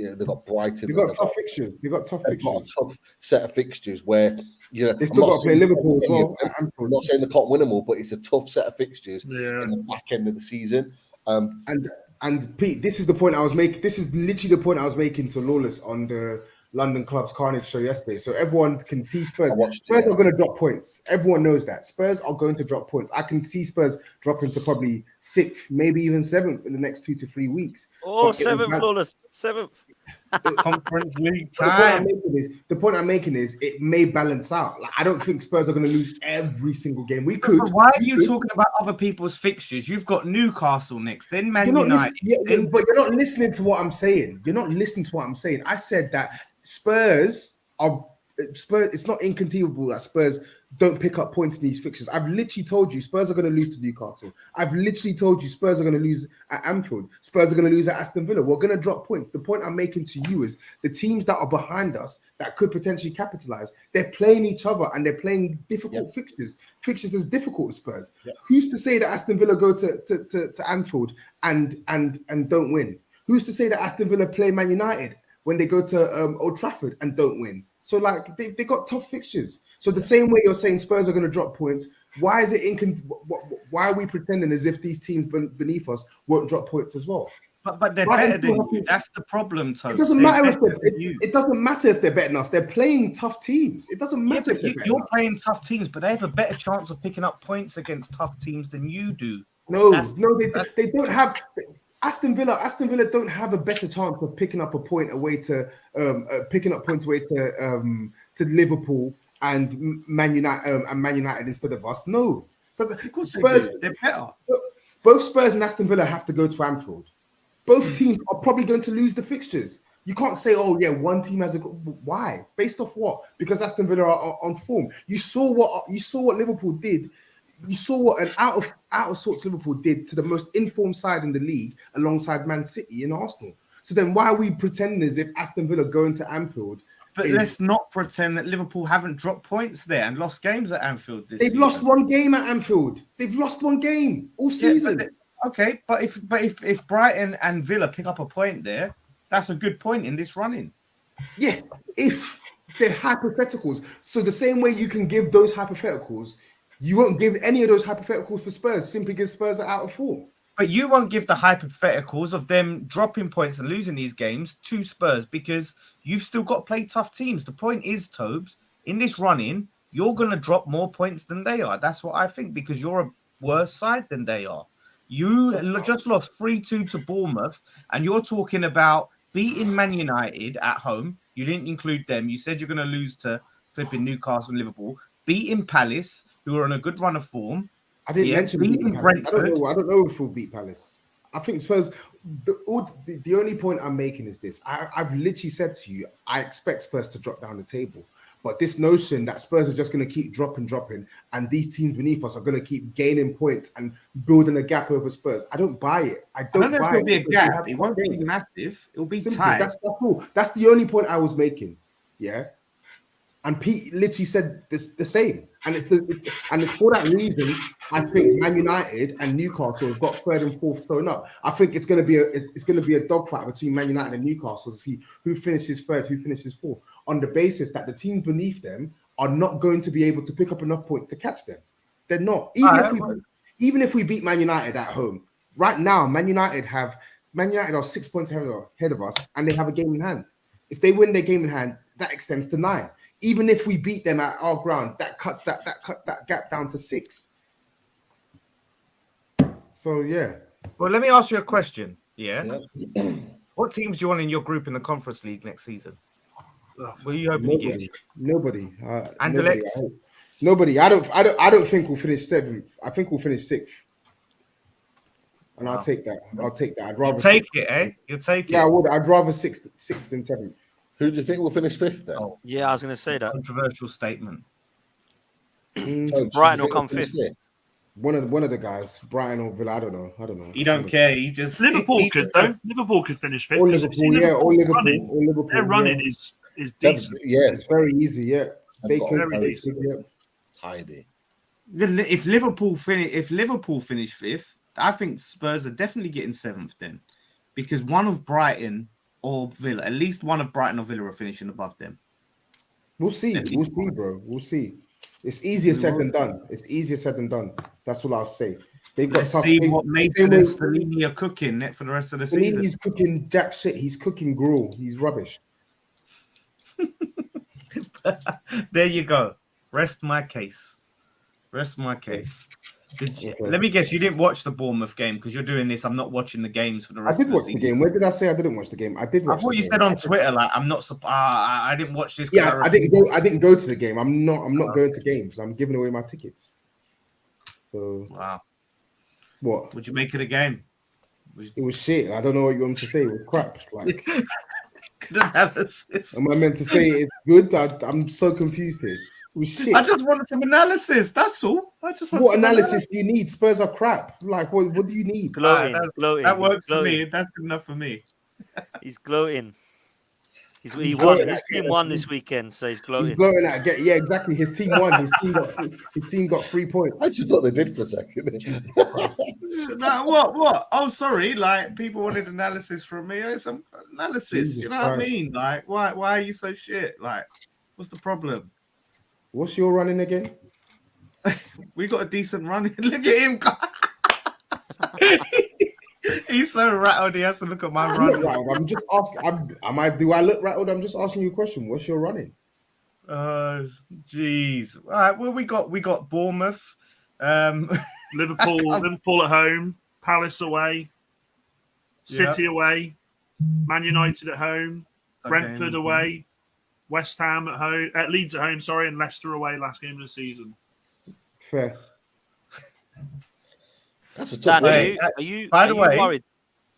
Brighton. They've got tough fixtures. They've got a tough set of fixtures where they still got to play Liverpool as well. I'm not saying they can't win them all, but it's a tough set of fixtures in Yeah. the back end of the season. And Pete, this is the point I was making. This is literally the point I was making to Lawless on the London Club's Carnage show yesterday. So everyone can see Spurs. Spurs are going to drop points. Everyone knows that. Spurs are going to drop points. I can see Spurs dropping to probably 6th, maybe even 7th in the next 2 to 3 weeks. Oh, 7th, Lawless. 7th. Conference League time. The point I'm making is it may balance out. Like, I don't think Spurs are going to lose every single game. We could. But why are you talking about other people's fixtures? You've got Newcastle next, then Man United. But you're not listening to what I'm saying. You're not listening to what I'm saying. I said that Spurs. It's not inconceivable that Spurs don't pick up points in these fixtures. I've literally told you Spurs are going to lose to Newcastle. I've literally told you Spurs are going to lose at Anfield. Spurs are going to lose at Aston Villa. We're going to drop points. The point I'm making to you is the teams that are behind us that could potentially capitalize, they're playing each other and they're playing difficult fixtures. Fixtures is difficult with Spurs. Who's to say that Aston Villa go to Anfield and don't win? Who's to say that Aston Villa play Man United when they go to Old Trafford and don't win? So, like, they got tough fixtures. So the same way you're saying Spurs are going to drop points, why is it why are we pretending as if these teams beneath us won't drop points as well? But they're better than you. That's the problem, Tony. It doesn't matter it doesn't matter if they're better than us. They're playing tough teams. It doesn't matter if you're playing tough teams, but they have a better chance of picking up points against tough teams than you do. No, they don't have. Aston Villa don't have a better chance of picking up points away to Liverpool and Man United instead of us. No, but Spurs, they're better. Both Spurs and Aston Villa have to go to Anfield. Both teams are probably going to lose the fixtures. You can't say, oh yeah, one team has a. Why? Based off what? Because Aston Villa are on form. You saw what Liverpool did. You saw what an out of sorts Liverpool did to the most informed side in the league alongside Man City and Arsenal. So then why are we pretending as if Aston Villa going to Anfield? But let's not pretend that Liverpool haven't dropped points there and lost games at Anfield this season. They've lost one game at Anfield. They've lost one game all season. But if Brighton and Villa pick up a point there, that's a good point in this running. Yeah, if they're hypotheticals. So the same way you can give those hypotheticals, you won't give any of those hypotheticals for Spurs simply because Spurs are out of form. But you won't give the hypotheticals of them dropping points and losing these games to Spurs because you've still got to play tough teams. The point is, Tobes, in this run-in, you're going to drop more points than they are. That's what I think because you're a worse side than they are. You just lost 3-2 to Bournemouth and you're talking about beating Man United at home. You didn't include them. You said you're going to lose to flipping Newcastle and Liverpool. Beating Palace, who are on a good run of form. I didn't mention beating Brentford. I don't know if we'll beat Palace. I think Spurs. The only point I'm making is this: I've literally said to you, I expect Spurs to drop down the table. But this notion that Spurs are just going to keep dropping, and these teams beneath us are going to keep gaining points and building a gap over Spurs, I don't buy it. I don't know if it'll be a gap. It won't be massive. It'll be tight. That's all. That's the only point I was making. Yeah. And Pete literally said the same, and for that reason, I think Man United and Newcastle have got 3rd and 4th thrown up. I think it's going to be a dogfight between Man United and Newcastle to see who finishes 3rd, who finishes 4th, on the basis that the teams beneath them are not going to be able to pick up enough points to catch them. They're not. Even if we beat Man United at home, right now Man United are 6 points ahead of us, and they have a game in hand. If they win their game in hand, that extends to 9. Even if we beat them at our ground, that cuts that gap down to 6. So yeah. Well, let me ask you a question. Yeah. What teams do you want in your group in the Conference League next season? Will you hoping to get? Nobody. And nobody. I don't think we'll finish 7th. I think we'll finish 6th. And I'll take that. I'd rather take it, eh? You'll take it. Yeah, I would. I'd rather 6th than 7th. Who do you think will finish 5th then? Oh, yeah, I was going to say that. Controversial statement. Brighton will come 5th. One of the guys, Brighton or Villa, I don't know. He don't care. He just Liverpool could though. Liverpool could finish 5th. Or Liverpool. Their running is decent. It's very easy. Yeah, they can. Tidy. If Liverpool finish fifth, I think Spurs are definitely getting seventh then, because one of Brighton or Villa, at least one of Brighton or Villa are finishing above them. We'll see. At We'll least see, bro. We'll see. It's easier said than done. It's easier said than done. That's all I'll say. They've got Let's tough. see what Mason and Stellini are cooking for the rest of the season. He's cooking jack shit. He's cooking gruel. He's rubbish. There you go. Rest my case. Let me guess, you didn't watch the Bournemouth game because you're doing this. I'm not watching the games for the rest of the season. I did watch the game. Where did I say I didn't watch the game? I did watch. I thought you said on Twitter, like, I'm not. I didn't watch this. Yeah, I didn't go to the game. I'm not going to games. I'm giving away my tickets. So wow. What? Would you make it a game? It was shit. I don't know what you want me to say. It was crap. Like, good analysis. Am I meant to say it's good? I'm so confused here. It was shit. I just wanted some analysis. That's all. What analysis do you need? Spurs are crap. Like, what do you need? Gloating. That works for me. That's good enough for me. He's gloating. He won. His team won this weekend, so he's gloating. He's gloating yeah, exactly. His team won. His team got 3 points. I just thought they did for a second. No, what? Oh, sorry. Like, people wanted analysis from me. It's some analysis. Jesus you know what I mean? Like, why are you so shit? Like, what's the problem? What's your running again? We got a decent run. Look at him. He's so rattled. He has to look at my run. I'm just asking. Do I look rattled? I'm just asking you a question. What's your running? Jeez. All right. Well, we got Bournemouth, Liverpool at home, Palace away, City away, Man United at home, Brentford away, West Ham at home, Leeds at home. Sorry, and Leicester away. Last game of the season. Fair. That's a tough Dan, are you worried?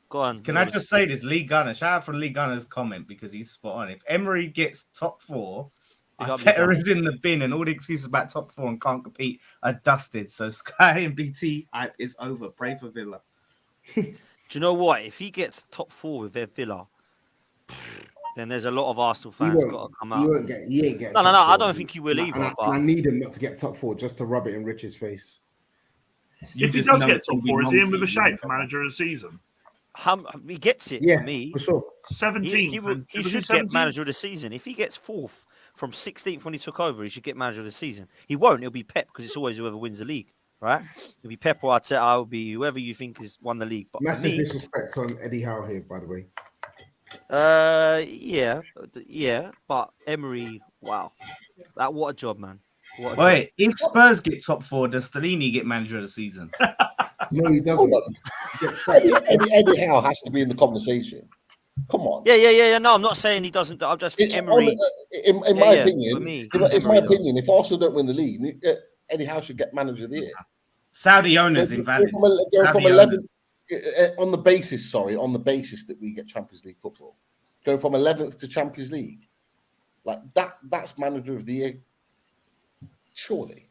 Go on. Can I just say this? Lee Gunner, shout out for Lee Gunner's comment because he's spot on. If Emery gets top four, Arteta is in the bin and all the excuses about top four and can't compete are dusted. So Sky and BT is over. Pray for Villa. Do you know what? If he gets top four with their Villa, then there's a lot of Arsenal fans got to come out. He ain't getting No. I don't think he will either. I need him not to get top four just to rub it in Rich's face. If he does get top four, is he in with a shout for manager of the season? He gets it for me. For sure. 17th. He should get manager of the season. If he gets fourth from 16th when he took over, he should get manager of the season. He won't. It'll be Pep because it's always whoever wins the league, right? It'll be Pep or Arteta. It'll be whoever you think has won the league. But massive disrespect on Eddie Howe here, by the way. Yeah. But Emery, wow, what a job, man. Wait, if Spurs get top four, does Stellini get manager of the season? No, he doesn't. Eddie Howe has to be in the conversation. Come on. Yeah. No, I'm not saying he doesn't. I'm just think Emery. In my opinion, if Arsenal don't win the league, Eddie Howe should get manager of the year. Saudi owners invalid. From 11th on the basis that we get Champions League football. Go from 11th to Champions League, like that's manager of the year. Surely.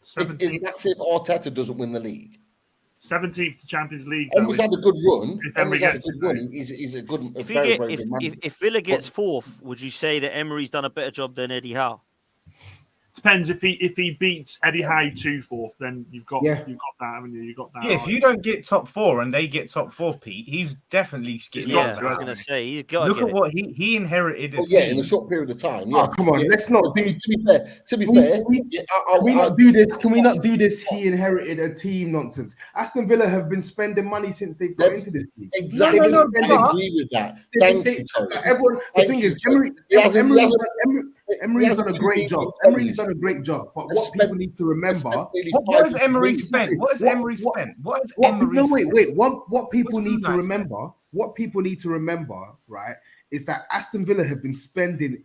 17th. That's if Arteta doesn't win the league. 17th to Champions League. Emery's had a good run. He's a good. If Villa gets fourth, would you say that Emery's done a better job than Eddie Howe? Depends if he beats Eddie Howe 2-4, then you've got that, haven't you? You got that. Yeah, if you don't get top four and they get top four, Pete, he's definitely getting. I was going to say he's got. Look at what he inherited. In a short period of time. Yeah. Oh, come on, let's not do. To be fair, can we not do this? Can we not do this? He inherited a team nonsense. Aston Villa have been spending money since they've got into this league. Exactly. I agree with that. Thank you. Everyone. The thing is, Emery's done a great job. Emery's done a great job. But what people need to remember, what has Emery spent? What has Emery spent? What has Emery spent? Wait. What people need to remember, right, is that Aston Villa have been spending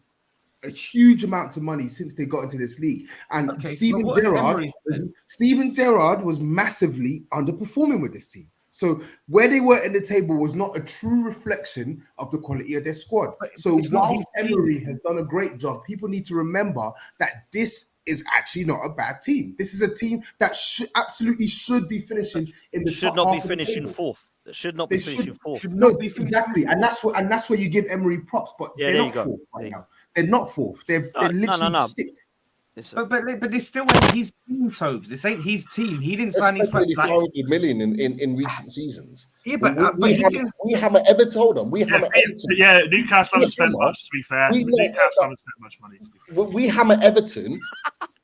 a huge amount of money since they got into this league. And Steven Gerrard was massively underperforming with this team. So where they were in the table was not a true reflection of the quality of their squad. So while Emery has done a great job, people need to remember that this is actually not a bad team. This is a team that absolutely should be finishing in the should top not half be finishing fourth. That should not be finishing fourth. Exactly, and that's where you give Emery props. But they're not fourth right now. They're not fourth. They're literally sixth. But this still ain't his team, Tobes. This ain't his team. He didn't sign his Spent players. 500 million in recent seasons. Yeah, we haven't Everton. Hold on, we haven't Everton. Yeah, Newcastle haven't spent much. To be fair, Newcastle haven't spent much money. To be fair. We hammer Everton.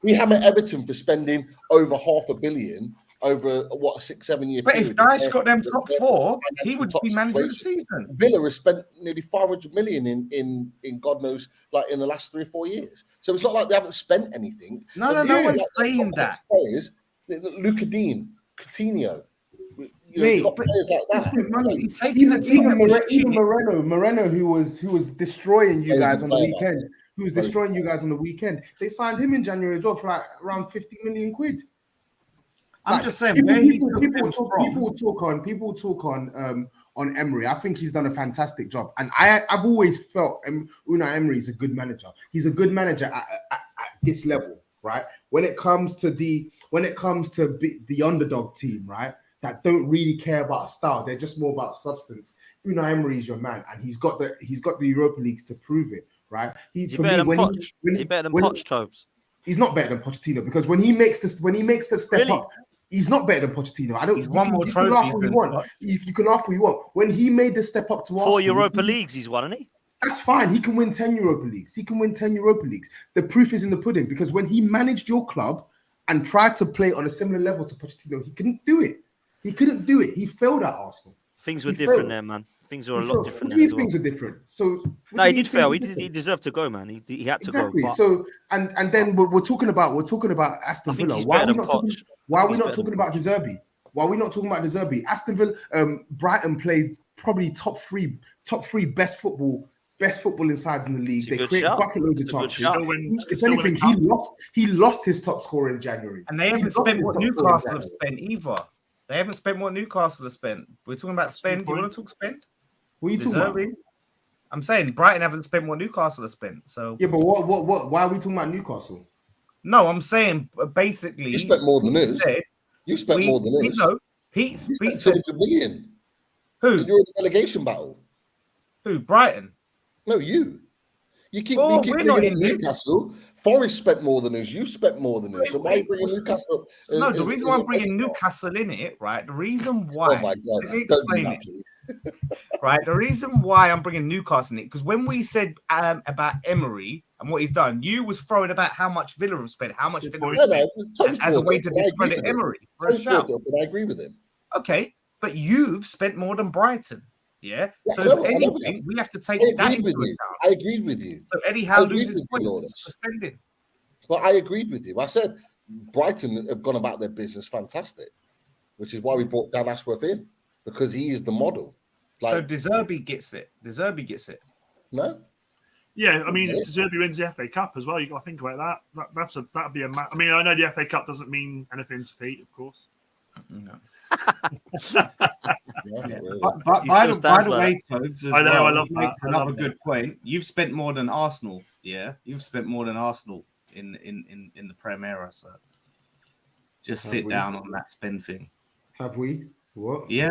We hammer Everton for spending over $500 million over what a 6-7 year But period. if Dyche got them top four, he would be manager of the season. Villa has spent nearly 500 million in God knows, like in the last 3 or 4 years. So it's not like they haven't spent anything. No one's saying that. Players, Luca Dean, Coutinho, Mate, players like that. Money. Even Moreno, who was destroying you guys on the weekend. They signed him in January as well for like around 50 million quid. I'm just saying, people talk on Emery. I think he's done a fantastic job, and I've always felt Unai Emery is a good manager. He's a good manager at this level, right? When it comes to the underdog team, right, that don't really care about style, they're just more about substance. Unai Emery is your man, and he's got the Europa Leagues to prove it, right? He's better than Poch, Tobes. He's not better than Pochettino because when he makes the step up. He's not better than Pochettino. He's one more trophy. You can laugh what you want. When he made the step up to Arsenal, 4 Europa Leagues he's won, hasn't he? That's fine. He can win 10 Europa Leagues. The proof is in the pudding because when he managed your club and tried to play on a similar level to Pochettino, he couldn't do it. He failed at Arsenal. Things were different there, man. Things were a lot different then as well. Things were different. So no, he did fail. He deserved to go, man. He had to go. Exactly. So and then we're talking about Aston Villa. Why are we not talking about De Zerbi? Aston Villa, Brighton played probably top three best footballing sides in the league. They create bucket loads of chances. If anything, he lost his top scorer in January. And they haven't spent what Newcastle have spent either. They haven't spent what Newcastle have spent. We're talking about spend. Do you want to talk spend? What are you talking about? I'm saying Brighton haven't spent what Newcastle have spent. So yeah, but what? Why are we talking about Newcastle? No, I'm saying basically you spent more than this. You spent more than this. No, he spent 200 million. Who? You're in the relegation battle. Who? Brighton? No, you. You keep we're not in Newcastle. Forest spent more than us. You spent more than us. So why are you bringing Newcastle? No, the reason why I'm bringing Newcastle in it, right? The reason why. Oh my God! Let me explain it. Right, the reason why I'm bringing Newcastle in it because when we said about Emery and what he's done, you was throwing about how much Villa have spent, as a way to discredit Emery. For a shout. But I agree with him. Okay, but you've spent more than Brighton. Yeah. So if anything, we have to take that into account. I agreed with you. So Eddie Howe loses points for spending. Well, I agreed with you. I said Brighton have gone about their business fantastic, which is why we brought Dan Ashworth in because he is the model. So De Zerbi gets it. No. Yeah, I mean, if De Zerbi wins the FA Cup as well, you got to think about that. That'd be a. I mean, I know the FA Cup doesn't mean anything to Pete, of course. No. But by the way, Tobes, I love that. Another good point. You've spent more than Arsenal. Yeah, you've spent more than Arsenal in the Premier. So just sit down on that spend thing. Have we? What? Yeah,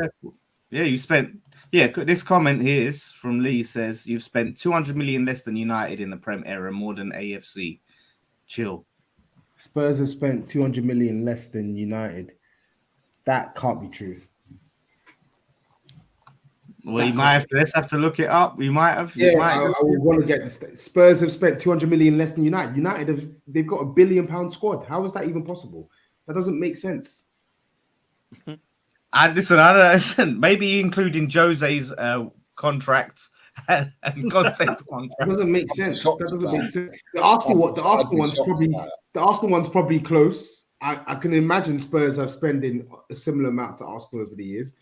you spent. Yeah, this comment here is from Lee says you've spent 200 million less than United in the Prem era, more than AFC. Chill. Spurs have spent 200 million less than United. That can't be true. Well, let's have to look it up. We might have. I would want to get this. Spurs have spent 200 million less than United. They've got £1 billion squad. How is that even possible? That doesn't make sense. Listen. Maybe including Jose's contract and Conte's contract. That doesn't make sense. The Arsenal one's probably close. I can imagine Spurs have spending a similar amount to Arsenal over the years.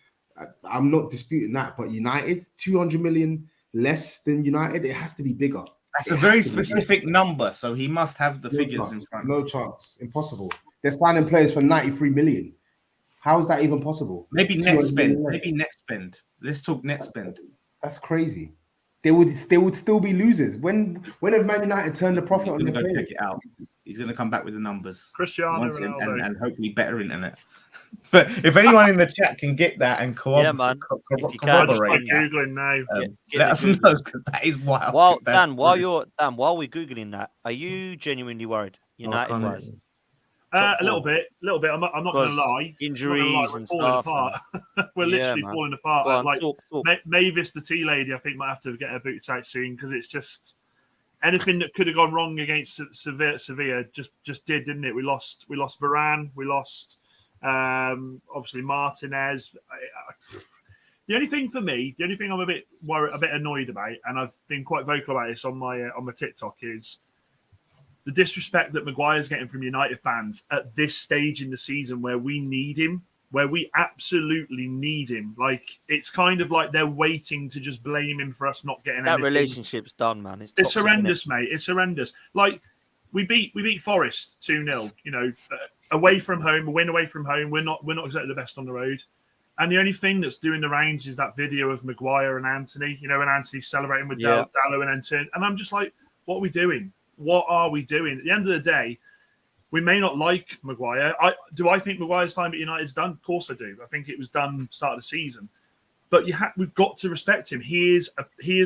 I'm not disputing that, but United, 200 million less than United, it has to be bigger. That's a very specific number, so he must have the figures in front. No chance. Impossible. They're signing players for 93 million. How is that even possible? Maybe net spend. Let's talk net spend. That's crazy. They would still be losers. When have Man United turned the profit on their players? Check it out. He's going to come back with the numbers. Cristiano Ronaldo. And hopefully better internet. But if anyone in the chat can get that and Yeah, man. If you can, I just corroborate like that, googling now. let us know, because that is wild. While That's Dan, while brilliant. we're googling that, are you genuinely worried? United wise, A little bit. I'm not going to lie. Injuries We're and falling stuff. apart. We're literally falling apart. Go on, Like talk. Mavis, the tea lady, I think might have to get her boots out soon, because it's just anything that could have gone wrong against Sevilla just did, didn't it? We lost Varane. We lost obviously Martinez. The only thing for me, the only thing I'm a bit worried, a bit annoyed about, and I've been quite vocal about this on my TikTok, is the disrespect that Maguire's getting from United fans at this stage in the season, where we need him, where we absolutely need him. Like, it's kind of like they're waiting to just blame him for us not getting That anything. relationship's done, man. It's toxic, horrendous, mate. It's horrendous. Like, we beat Forest 2-0. You know, away from home, a win away from home. We're not exactly the best on the road. And the only thing that's doing the rounds is that video of Maguire and Anthony. You know, and Anthony's celebrating with Dallo and then turn. And I'm just like, what are we doing? What are we doing? At the end of the day, we may not like Maguire. Do I think Maguire's time at United's done? Of course I do. I think it was done start of the season. But we've got to respect him. He is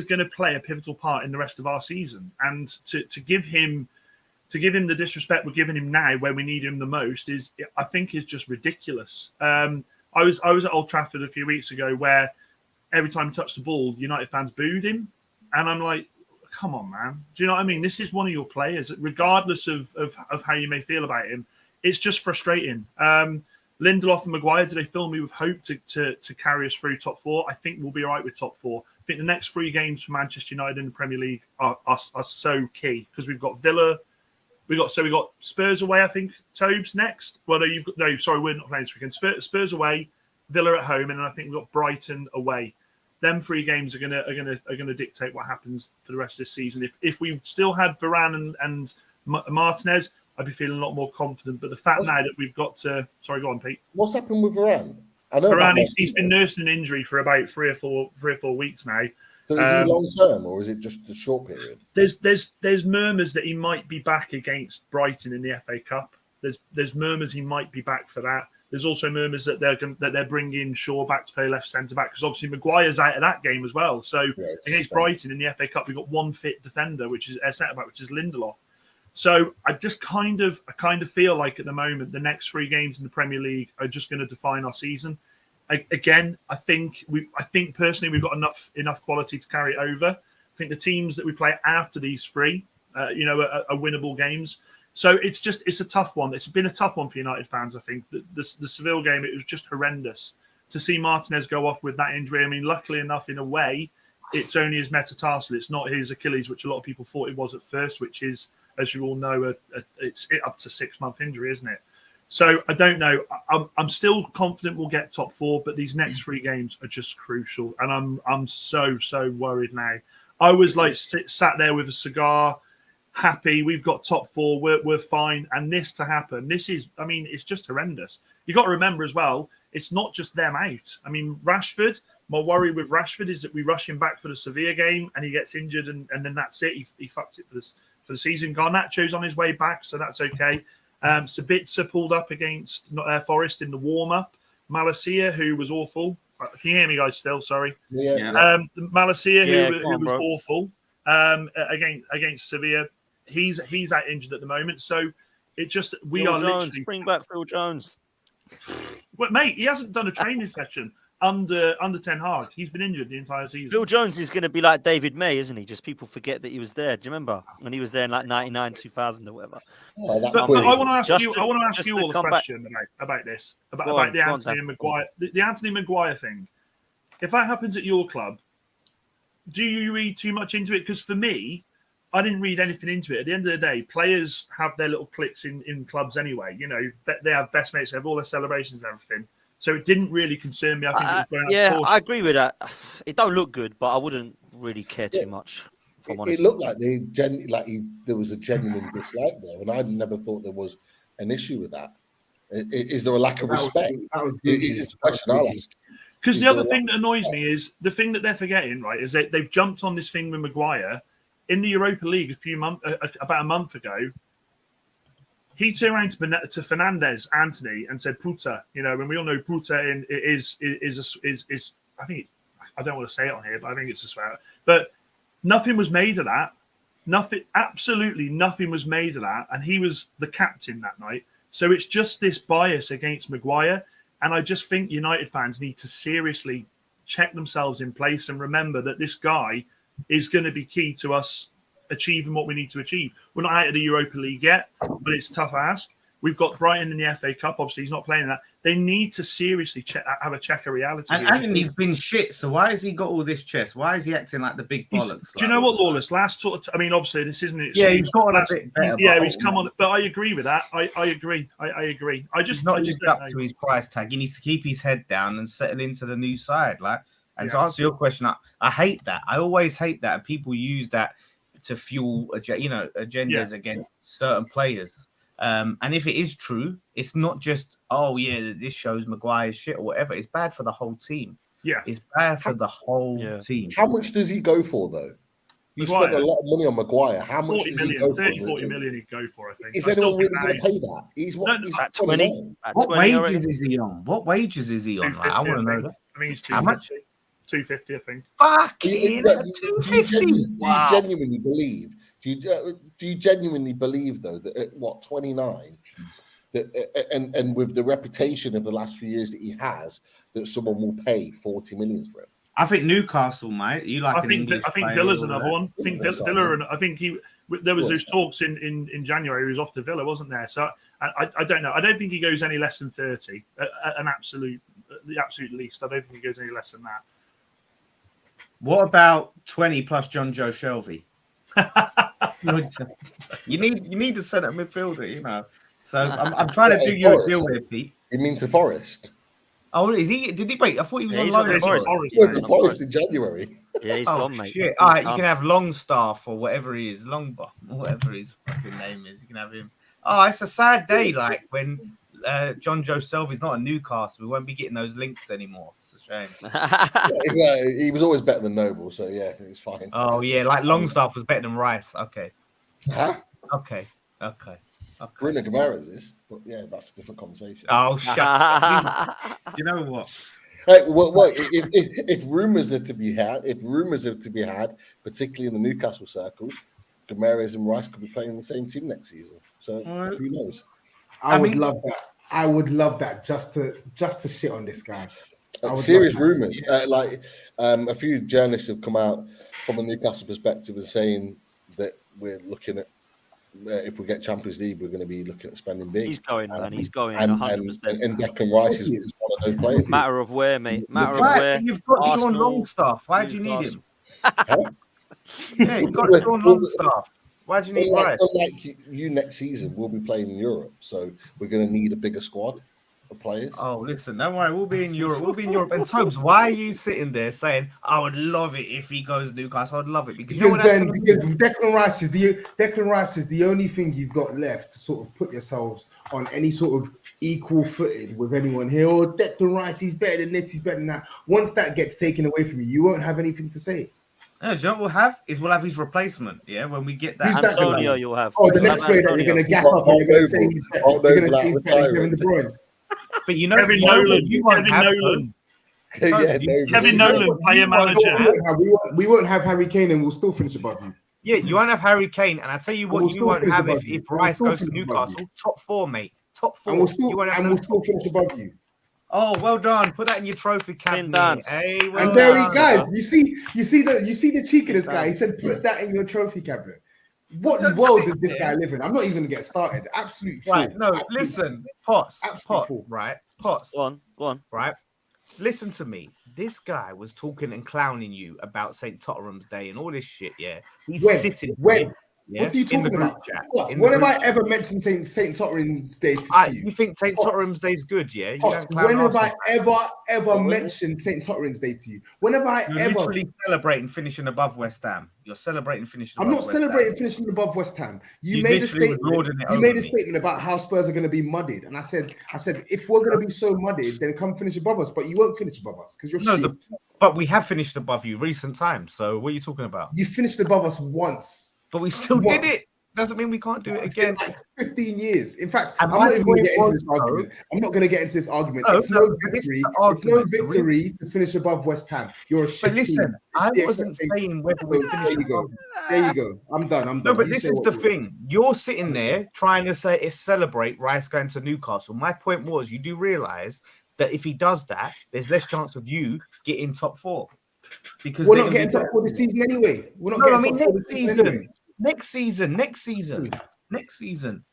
going to play a pivotal part in the rest of our season. And to give him the disrespect we're giving him now, where we need him the most, is just ridiculous. I was at Old Trafford a few weeks ago, where every time he touched the ball, United fans booed him, and I'm like, come on, man. Do you know what I mean? This is one of your players, regardless of how you may feel about him. It's just frustrating. Lindelof and Maguire, do they fill me with hope to carry us through top four? I think we'll be all right with top four. I think the next 3 games for Manchester United in the Premier League are so key, because we've got Villa. We got Spurs away, I think. Tobes next. Well, we're not playing this weekend. Spurs away, Villa at home, and then I think we've got Brighton away. Them 3 games are gonna dictate what happens for the rest of this season. If we still had Varane and Martinez, I'd be feeling a lot more confident. But the fact now that we've got to, sorry, go on, Pete. What's happened with Varane? I know Varane, he's been nursing an injury for about 3 or 4 weeks now. So is he long term, or is it just a short period? There's murmurs that he might be back against Brighton in the FA Cup. There's murmurs he might be back for that. There's also murmurs that they're bringing Shaw back to play left centre back, because obviously Maguire's out of that game as well. So against Brighton in the FA Cup, we've got one fit defender, which is a centre back, which is Lindelof. So I just kind of feel like at the moment the next 3 games in the Premier League are just going to define our season. I think personally we've got enough quality to carry it over. I think the teams that we play after these 3, are winnable games. So it's a tough one. It's been a tough one for United fans. I think the Seville game, it was just horrendous to see Martinez go off with that injury. I mean, luckily enough, in a way, it's only his metatarsal. It's not his Achilles, which a lot of people thought it was at first, which is, as you all know, it's up to 6-month injury, isn't it? So I don't know. I'm still confident we'll get top 4, but these next 3 games are just crucial, and I'm so worried now. I was like sat there with a cigar, happy. We've got top 4. We're fine, and this to happen. It's just horrendous. You got to remember as well, it's not just them out. I mean, Rashford. My worry with Rashford is that we rush him back for the Sevilla game, and he gets injured, and then that's it. He fucks it for the season. Garnacho's on his way back, so that's okay. Sabitzer pulled up against Forest in the warm-up. Malacia, who was awful. Can you hear me, guys? Still, sorry. Yeah. Malacia, who was awful against Sevilla. He's out injured at the moment, so it just literally bring back Phil Jones. But mate, he hasn't done a training session under Ten Hag. He's been injured the entire season. Phil Jones is going to be like David May, isn't he? Just people forget that he was there. Do you remember when he was there in like 99, 2000 or whatever? But I want to ask you. I want to ask you all a question about this, about the Anthony Maguire, the Anthony Maguire thing. If that happens at your club, do you read too much into it? Because for me, I didn't read anything into it. At the end of the day, players have their little cliques in clubs anyway. You know, they have best mates, they have all their celebrations and everything. So it didn't really concern me. I think it was I agree with that. It don't look good, but I wouldn't really care too much. If I'm honest. It looked like there was a genuine dislike there, and I never thought there was an issue with that. Is there a lack of respect? It's a question I'll ask. Because the other thing that annoys me is the thing that they're forgetting, right? Is they've jumped on this thing with Maguire in the Europa League about a month ago. he turned around to Fernandez, Anthony, and said "puta." You know, and we all know "puta" is I think I don't want to say it on here, but I think it's a swear. But nothing was made of that. Absolutely nothing was made of that, and he was the captain that night. So it's just this bias against Maguire, and I just think United fans need to seriously check themselves in place and remember that this guy is going to be key to us achieving what we need to achieve. We're not out of the Europa League yet, but it's a tough ask. We've got Brighton in the FA Cup. Obviously, he's not playing that. They need to seriously have a check of reality. And he's been shit. So why has he got all this chest? Why is he acting like the big bollocks? Do you know what, Lawless? I mean, obviously, this isn't it. Yeah, he's got on a bit better. Yeah, he's come on. But I agree with that. I agree. I agree. He's not lived up to his price tag. He needs to keep his head down and settle into the new side. And to answer your question, I hate that. I always hate that. And people use that to fuel, agendas against certain players. And if it is true, it's not just, this shows Maguire's shit or whatever. It's bad for the whole team. Yeah. It's bad for the whole team. How much does he go for, though? You spent a lot of money on Maguire. How much 40 does million, he go 30, for? 40 million he'd go for, I think. Is anyone really going to pay that? He's at 20. What wages is he on? What wages is he on? I want to know that. I mean, he's 250. How much? 250, I think. Fucking 250. Wow. Do you genuinely believe? Do you genuinely believe though that at 29, that and with the reputation of the last few years that he has, that someone will pay 40 million for him? I think Newcastle, mate. I think Villa's another one. I think Villa, and I think there was those talks in January. He was off to Villa, wasn't there? So I don't know. I don't think he goes any less than 30. The absolute least. I don't think he goes any less than that. What about 20 plus John Joe Shelvey? you need to centre midfielder, So I'm trying to do you a deal with Pete. You mean to Forest? Oh, is he? Did he wait? I thought he was on he's loan. on Forest. He went to Forest in January. Yeah, he's gone, mate. Shit. All right, you can have Longstaff or whatever he is, Longbar, whatever his fucking name is. You can have him. Oh, it's a sad day, when John Joe Shelvey's not a Newcastle. We won't be getting those links anymore. It's a shame. He was always better than Noble, so yeah, it's fine. Oh yeah, Longstaff was better than Rice. Okay. Huh? Okay. Bruno Guimaraes is, but yeah, that's a different conversation. Oh, shut up. You know what? Hey, if rumors are to be had, particularly in the Newcastle circles, Guimaraes and Rice could be playing in the same team next season. So who knows? I would love that. I would love that just to shit on this guy. Serious rumors. A few journalists have come out from a Newcastle perspective and saying that we're looking at if we get Champions League, we're going to be looking at spending big. He's going, man. He's going. And 100%. And Declan Rice is one of those players. Matter of where, mate. Matter of where. You've got Arsenal, Sean Longstaff. Why do you need him? Huh? Yeah, you've got Sean Longstaff. Why do you need Rice? Unlike you next season, we'll be playing in Europe, so we're going to need a bigger squad of players. Oh, listen, don't worry. We'll be in Europe. And Tobes, why are you sitting there saying, I would love it if he goes Newcastle? I'd love it. Because Declan Rice is the only thing you've got left to sort of put yourselves on any sort of equal footing with anyone here. Or Declan Rice, he's better than this, he's better than that. Once that gets taken away from you, you won't have anything to say. No, do you know what we'll have? We'll have his replacement, when we get that. Antonio, you'll have. Oh, the next player that you're going to gas up and you're going to say he's better than Kevin De Bruyne. But you know, Kevin Nolan, Kevin Nolan, player manager. We won't have Harry Kane, and we'll still finish above you. Yeah, you won't have Harry Kane, and I tell you what, you won't have if Rice goes to Newcastle. Top four, mate. Top four. And we'll still finish above you. Oh, well done. Put that in your trophy cabinet. Hey, well and there he goes. You see the cheek of this guy. He said, "Put that in your trophy cabinet." What world does this guy live in? I'm not even going to get started. Absolute right. fool. No, absolute listen, Potts. Fool. Right, Potts. Go on. Right. Listen to me. This guy was talking and clowning you about St. Totteram's Day and all this shit. Yeah, he's sitting. When? What are you talking about? When have I ever mentioned St. Totteram's Day to you? You think St. Totteram's Day is good, yeah? When have I ever mentioned St. Totteram's Day to you? When have I You're ever literally celebrating finishing above West Ham? You're celebrating finishing above West Ham. I'm not celebrating finishing above West Ham. You made a statement about how Spurs are going to be muddied. And I said, if we're going to be so muddied, then come finish above us. But you won't finish above us because you're shit. But we have finished above you recent times. So what are you talking about? You finished above us once. But we still did it. doesn't mean we can't do it It's again. been like 15 years. In fact, And I'm my not even going to point get into was, this argument. I'm not going to get into this argument. No, It's no, no but this is victory. the It's no argument. The victory to finish above West Ham. You're a shit But listen, team. I The wasn't expectation- saying whether we So, finish. there you go. There you go. I'm done. I'm done. No, but You this say is what the you want. thing. You're sitting there trying to say it's celebrate Rice going to Newcastle. My point was, you do realize that if he does that, there's less chance of you getting top 4. Because We're they're not gonna getting be top 4 this season anyway. We're not No, I getting mean top 4 next this season season. anyway. Next season.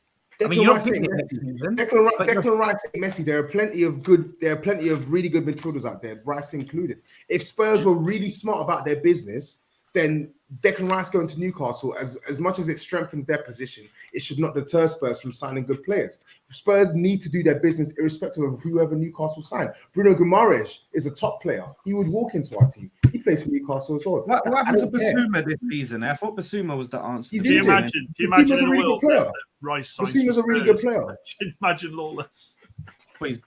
I mean, Declan you're not Rice ain't picking it next Messi. season. Declan Rice ain't Messi. There are plenty of really good midfielders out there, Rice included. If Spurs were really smart about their business, then Declan Rice going to Newcastle, as much as it strengthens their position, it should not deter Spurs from signing good players. Spurs need to do their business irrespective of whoever Newcastle sign. Bruno Guimaraes is a top player. He would walk into our team. He plays for Newcastle as well. What happened to I don't care. Basuma this season? I thought Basuma was the answer. He's Can you injured. imagine? Can you imagine Basuma's in a a really good world player. that Rice signs Basuma's for a really good Spurs? player. Can you imagine Lawless? He's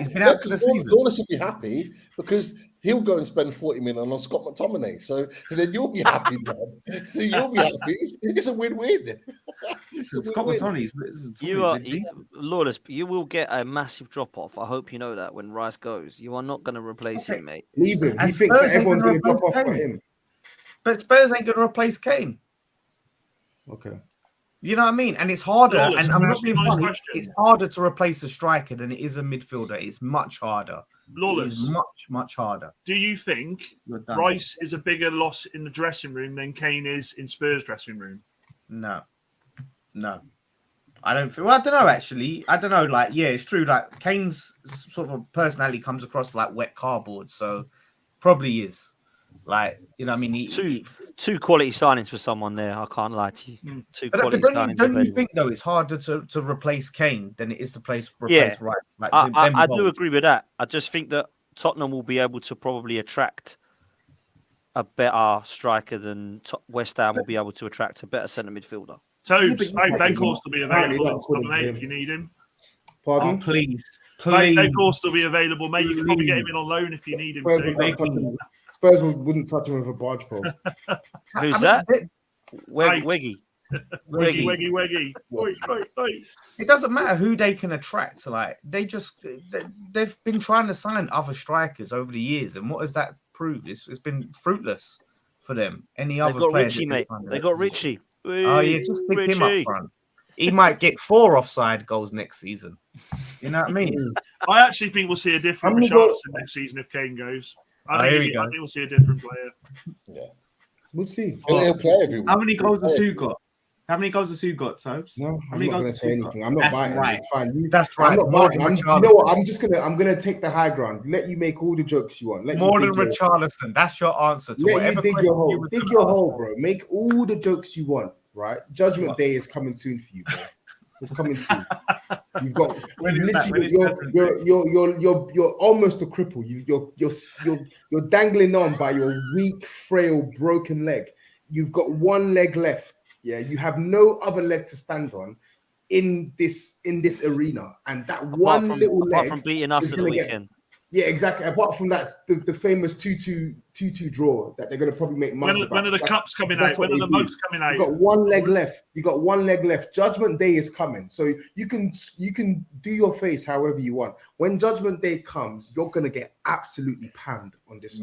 been out for the season. Lawless will be happy because he'll go and spend 40 million on Scott McTominay. So then you'll be happy, man. So you'll be happy. It's a win-win. Scott McTominay's. You are Lawless. You will get a massive drop off. I hope you know that when Rice goes, you are not going to replace him, mate. Leave him. He And thinks Spurs that ain't everyone's gonna going to drop off replace for Kane. him. But Spurs ain't going to replace Kane. Okay. You know what I mean? And it's harder. Lawless, And I'm can I not ask being you a nice funny. question? It's harder to replace a striker than it is a midfielder. It's much harder. It Lawless, is much harder. do you think You're done. Rice is a bigger loss in the dressing room than Kane is in Spurs' dressing room? No. I don't feel. Well, I don't know. Actually, I don't know. Like, yeah, it's true. Like, Kane's sort of personality comes across like wet cardboard. So, probably is. Like, you know, what I mean, Two quality signings for someone there. I can't lie to you. Two But quality don't signings. you available. think though it's harder to replace Kane than it is to replace Yeah. Rice? Like, I do agree with that. I just think that Tottenham will be able to probably attract a better striker than West Ham will be able to attract a better centre midfielder. Tobes, but hey, Daghorst will be available in not Southern according to 8 if him. you need him. Oh, Pardon? please. Mate, Daghorst will be available, mate. You can probably Please. get him in on loan if you need him Spurs, to. would not touch him. Spurs wouldn't touch him with a barge pole. Who's that? Right. Weggy. Weggy. Oi. It doesn't matter who they can attract. Like, they've been trying to sign other strikers over the years, and what has that proved? It's been fruitless for them. Any They've other got player Richie, that mate. find in They that got position. Richie. Oh yeah, just pick him up front. He might get 4 offside goals next season. You know what I mean? I actually think we'll see a different How many goals- Richarlison next season if Kane goes. Oh, I here we go. think we'll see a different player. We'll see. He'll play every week. How many goals has who got? How many goals has who got, Tobes? No, How I'm many not going to goals say has who anything. got? I'm not That's biting. right. It's fine. That's I'm right. not More biting. than You know what? I'm gonna take the high ground. Let you make all the jokes you want. Let More you than dig your- Richarlison. That's your answer to Let whatever you dig question your you hole. was Dig gonna your ask. hole, bro. Make all the jokes you want. Right? Judgment Day is coming soon for you, bro. It's coming soon. You've got. When You've is that? literally. When is You're almost a cripple. You're dangling on by your weak, frail, broken leg. You've got one leg left. Yeah, you have no other leg to stand on in this arena, and that Apart one little apart leg from beating us is at the gonna get- weekend. Yeah, exactly. Apart from that, the famous 2-2 draw that they're going to probably make mugs about. When are the That's- cups coming that's out? what When are they the do. mugs coming out? You got one leg left. Judgment Day is coming, so you can do your face however you want. When Judgment Day comes, you're gonna get absolutely panned on this.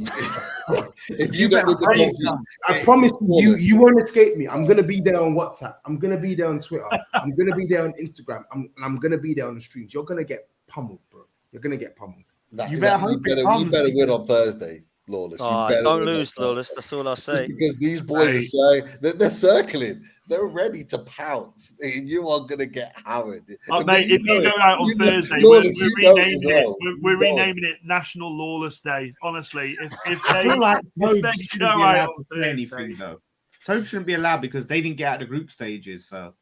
If you don't win the better trophy, I promise you won't escape me. I'm gonna be there on WhatsApp. I'm gonna be there on Twitter. I'm gonna be there on Instagram. I'm gonna be there on the streams. You're gonna get pummeled, bro. You're gonna get pummeled. You better hope it you comes. better win on Thursday, Lawless. You Oh, better don't win on lose, Thursday. Lawless. That's all I'll Just say. because these boys are saying they're circling, they're ready to pounce, and you are going to get hammered. Mate, if you go out on you know- Thursday, Lawless, we're you know renaming as it. well. We're You know. renaming it National Lawless Day. Honestly, if I they feel like Tobes they shouldn't go be out allowed on to say Thursday- anything though. Tobes shouldn't be allowed because they didn't get out of the group stages. So,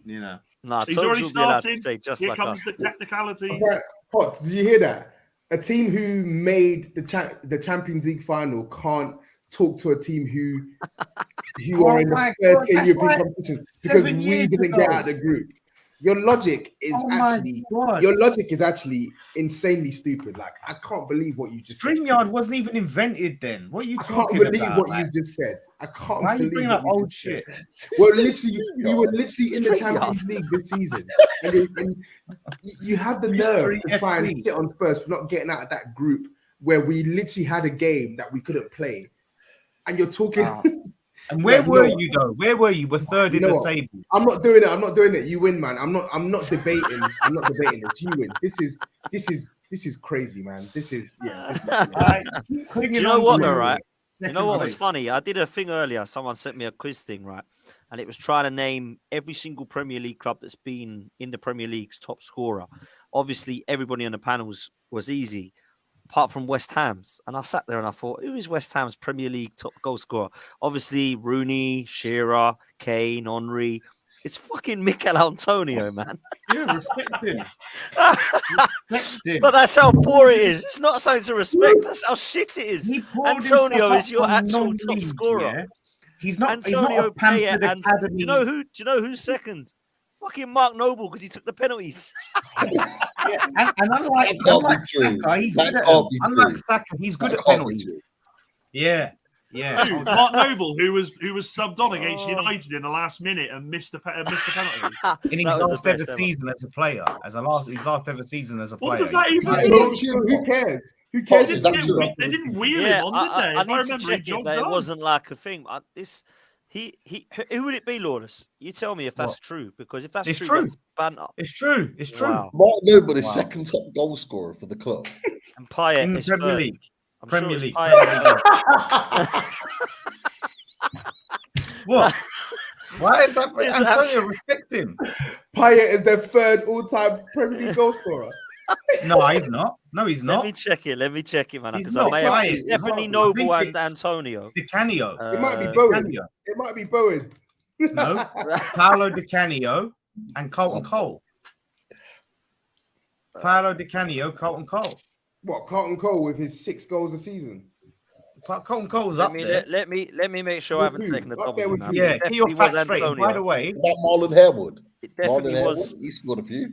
you know. Nah, He's Tobes already will be allowed to started. say just Here like comes us. the technicality. Right, Potts, did you hear that? A team who made the Champions League final can't talk to a team who are in the my third God, tier that's European like competition because 7 we years didn't get ago. out of the group. Your logic is actually insanely stupid. Like, I can't believe what you just said. StreamYard wasn't even invented then. What are you I can't talking believe about? what Like, you just said. I can't Why are you believe bringing what up you old just said. shit? Well, literally, you were literally in the Straight Champions up. League this season, and you have the nerve History to try and FC. shit on Spurs for not getting out of that group where we literally had a game that we couldn't play, and you're talking. And where Like, you were know what? you though? Where were you? We're third You in know the what? table. I'm not doing it. I'm not doing it. You win, man. I'm not debating. I'm not debating it. You win. This is crazy, man. This is Right, keep Do clinging you know on what, to though, it. right? You know what was Second funny? I did a thing earlier. Someone sent me a quiz thing, right? And it was trying to name every single Premier League club that's been in the Premier League's top scorer. Obviously, everybody on the panels was easy, apart from West Ham's. And I sat there and I thought, who is West Ham's Premier League top goal scorer? Obviously, Rooney, Shearer, Kane, Henry. It's fucking Mikel Antonio, man. Yeah, respect him. Respect him. But that's how poor it is. It's not something to respect. That's how shit it is. He poured Antonio himself is your up from actual top non-league, scorer. yeah? He's not Antonio a pampered Payet and academy. do you know who's second? Fucking Mark Noble, because he took the penalties. Yeah, and unlike That can't be true. Saka, he's That good at can't them. be Unlike true. Saka, he's good That at can't be penalties. true. Yeah. Who? Mark Noble, who was subbed on against Oh. United in the last minute and missed the penalty. In his That was last the ever best ever. season as a player, his last ever season as a player. What does that even Is mean? that true? Who cares? Who Pops, cares? is that true? They didn't wheel Yeah, him on, did they? I If I need to remember, he check it, jogged but it on. wasn't like a thing. Who would it be, Lawless? You tell me if that's What? true, because if that's It's true, true. that's banter. It's true. It's true. Wow. Mark Noble is Wow. second top goal scorer for the club. And Payet In the is Premier third. League. I'm Premier sure League. it's Payet. What? Why is that? It's Antonio, absolute- respect him. Payet is their third all-time Premier League goal scorer. No, he's not. No, he's Let not. me check it, man. He's Because I not may have, Payet. it's He's definitely not. I Noble think and it's Antonio. Di Canio. It might be Uh, Bowen. Canio. It might be Bowen. No, Paolo Di Canio and Colton Cole. Paolo Di Canio, Colton Cole. What, Carlton Cole with his 6 goals a season? Colton Cole's Let up me, there. let me make sure I With haven't who? taken a Up there double. with man. who? Yeah, It get your definitely was facts straight. And by Antonio. the way, That Marlon Harewood. It definitely Marlon was. Harewood, he scored a few.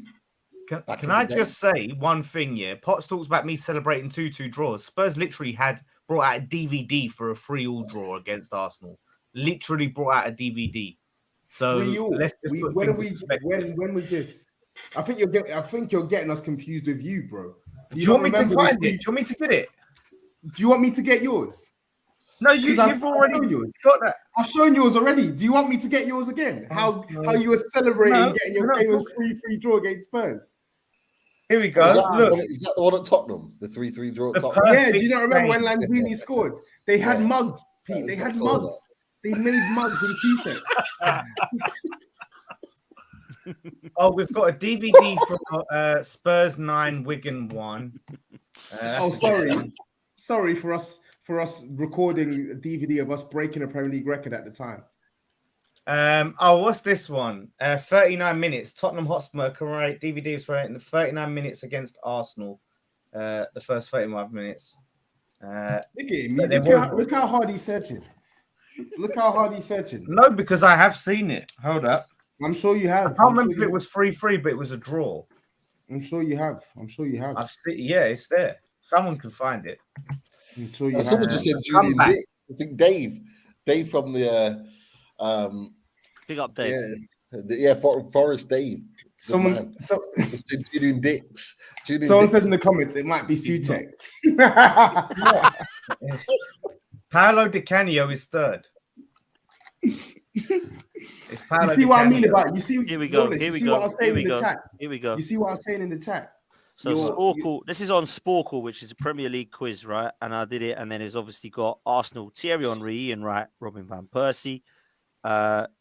Back can in I the day. just say one thing? Yeah, Potts talks about me celebrating 2-2 draws. Spurs literally had brought out a DVD for a 3-3 draw against Arsenal. Literally brought out a DVD. So 3-3. let's just put When things are in we? perspective. When was this? I think you're getting us confused with you, bro. Do you want me to remember find the it? Do you want me to get it? Do you want me to get yours? No, 'Cause I've you've already shown yours. got that. I've shown yours already. Do you want me to get yours again? How you were celebrating No, getting your no, game no. of 3-3 draw against Spurs? Here we Is go. that, Look, is that the one at Tottenham? The 3-3 draw The at Tottenham? perfect Yeah, do you not remember when game. Lanzini scored? They had Yeah. mugs, Pete. Yeah, They it's had not mugs. They made mugs and t-shirts. oh, we've got a DVD for Spurs 9, Wigan 1. Oh, sorry for us recording a DVD of us breaking a Premier League record at the time. What's this one? 39 minutes. Tottenham Hotspur correct DVD was right in the 39 minutes against Arsenal. The first 35 minutes. Look at him. But they're Look how hard he's searching. Look how hard he's searching. No, because I have seen it. Hold up. I'm sure you I have. can't remember if it was 3-3, but it was a draw. I'm sure you have. I've seen. Yeah, it's there. Someone can find it. I'm sure you have. Someone just said Come Julian back. Dick. I think Dave from the Big up, Dave. Forest Dave. Someone Julian Dix. someone says in the comments it might be Suchek. Paolo Di Canio is third. It's Paolo You see what I mean Di Canio. about you see Here we go. Lawless, Here you we see go. what I was Here saying we in the go. chat. Here we go. You see what I was saying in the chat. So Sporkle, this is on Sporkle, which is a Premier League quiz, right? And I did it, and then it's obviously got Arsenal, Thierry Henry, Ian Wright, Robin van Persie.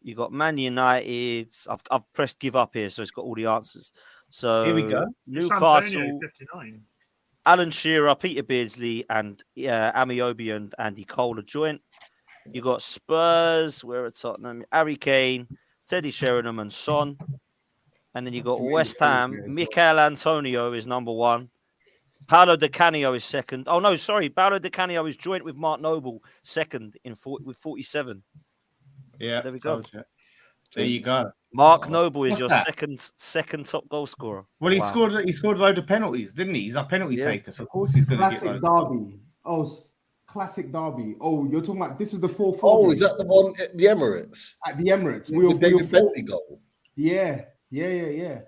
You got Man United. I've pressed give up here, so it's got all the answers. So Here we go. Newcastle, Antonio, 59. Alan Shearer, Peter Beardsley, and Amiobi and Andy Cole are joint. You got Spurs, where at Tottenham, Harry Kane, Teddy Sheringham, and Son. And then you got West Ham. Mikel Antonio is number 1. Paolo Di Canio is second. Oh no, sorry, Paolo Di Canio is joint with Mark Noble, second with 47. Yeah, So there we go. There you go. Mark Noble is What's your that? second top goal scorer. Well, he Wow. scored a load of penalties, didn't he? He's a penalty Yeah. taker, so of course he's going to get Classic loads. derby. Oh, classic derby. Oh, you're talking about this is the 4-4. Oh, is that the one at the Emirates? At the Emirates? The David Bentley goal. Yeah. That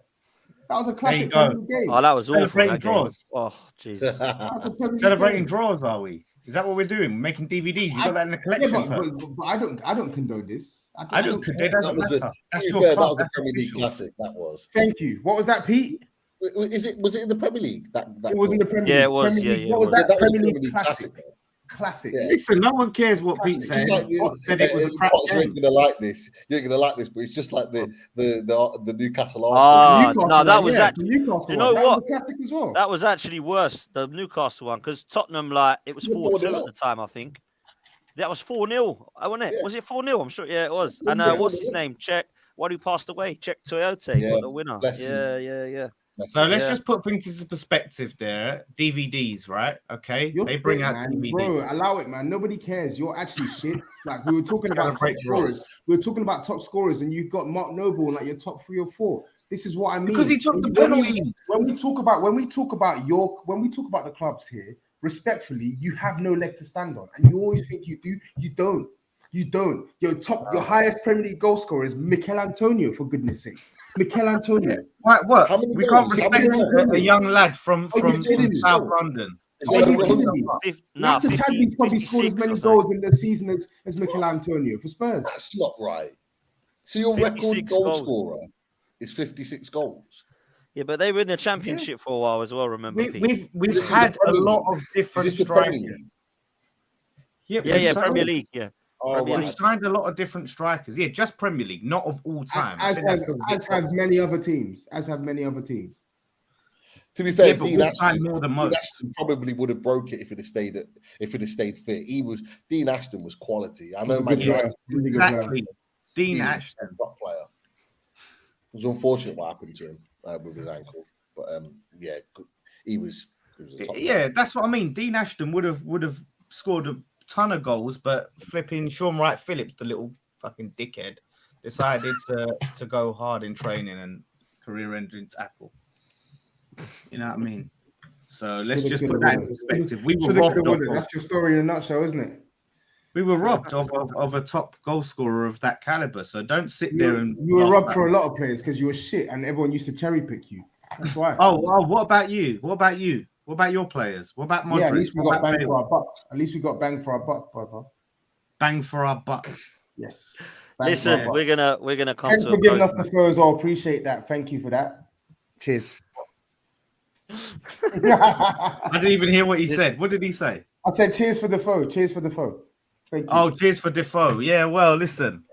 was a classic go. game. Oh, that was awful. Celebrating That game. draws. Oh, Jesus. That was a Premier League Celebrating game. draws, are we? Is that what we're doing? Making DVDs? You got that in the Yeah, collection? but I don't condone this. I don't. It doesn't matter. That's Yeah, your that club. was a That's Premier League official. classic. That was. Thank you. What was that, Pete? Was it in the Premier League? That It was in the goal? Premier League. Yeah, it was. Premier Yeah, League. yeah, What it was was. that? That was Premier Premier League classic. Classic. Yeah. Listen, no one cares what Pete It's said. just like Pete said it was a crap Potts, you game. ain't gonna like this. You ain't gonna like this, but it's just like the Newcastle Arsenal. Ah, Newcastle no, that one, was yeah, actually. the Newcastle You know one. That what? was a classic as well. That was actually worse, the Newcastle one, because Tottenham, like, it was Yeah, 4-2 4-0. at the time, I think. That was 4-0, wasn't it? Yeah. Was it 4-0? I'm sure. Yeah, it was. And Yeah, what's his 4-0. name? One who passed away. Czech Toyota Yeah, got the winner. bless him. Yeah. So let's Yeah. just put things into perspective there. DVDs, right? Okay. You're They bring shit, out man. DVDs. Bro, allow it, man. Nobody cares. You're actually shit. Like we were talking about top Celebrate draws. scorers. We were talking about top scorers, and you've got Mark Noble in like your top 3 or 4. This is what I mean. Because he took the When we- penalties. When we talk about the clubs here, respectfully, you have no leg to stand on, and you always think you do. You don't. Your highest Premier League goal scorer is Mikel Antonio, for goodness sake. Mikel Antonio. What? How many We can't goals? How respect many a young lad from Oh, you kidding me? South London. Is Oh, that you a kidding record? me? Nah, Master 50, Chadwick probably scored as 56 many or something. goals in the season as Mikel Antonio for Spurs. That's not right. So your 56 record goal goals. scorer is 56 goals. Yeah, but they were in the championship for a while as well, remember, Pete? We've This is had the a Premier lot League. of different Is this the Premier strikers. League? Yeah, Premier League, yeah. Oh, We've right. signed a lot of different strikers. Yeah, just Premier League, not of all time. I As think that's the big have many other teams. As have many other teams. To be fair, Yeah, but Dean we've signed Ashton, more than Dean most. Ashton probably would have broke it if it had stayed fit. Dean Ashton was quality. I know, He's a Man good United player. He's a good player. Exactly. Dean Dean was Ashton. a top player. It was unfortunate what happened to him with his ankle, but yeah, he was a top player. Yeah, that's what I mean. Dean Ashton would have scored a ton of goals, but flipping Sean Wright Phillips, the little fucking dickhead, decided to go hard in training and career-ending tackle. You know what I mean? So let's Should've, just could've, put that in would've. perspective. We were Should've, robbed could've, would've. of, That's your story in a nutshell, isn't it? of a top goal scorer of that caliber. So don't sit there and You were robbed for a lot of players because you were shit and everyone used to cherry pick you. That's why. Oh, what about you? What about you? What about your players? What about Modric? Yeah, at least we What got about bang Bale? for our buck. At least we got bang for our buck, brother. Bang for our buck. Yes. Bang Listen, for our we're buck. gonna come Thanks to for a giving close. us the furs. I appreciate that. Thank you for that. Cheers. I didn't even hear what he This- said. What did he say? I said cheers for the foe. Cheers for the foe. Thank you. Oh, cheers for Defoe. Yeah, well, listen,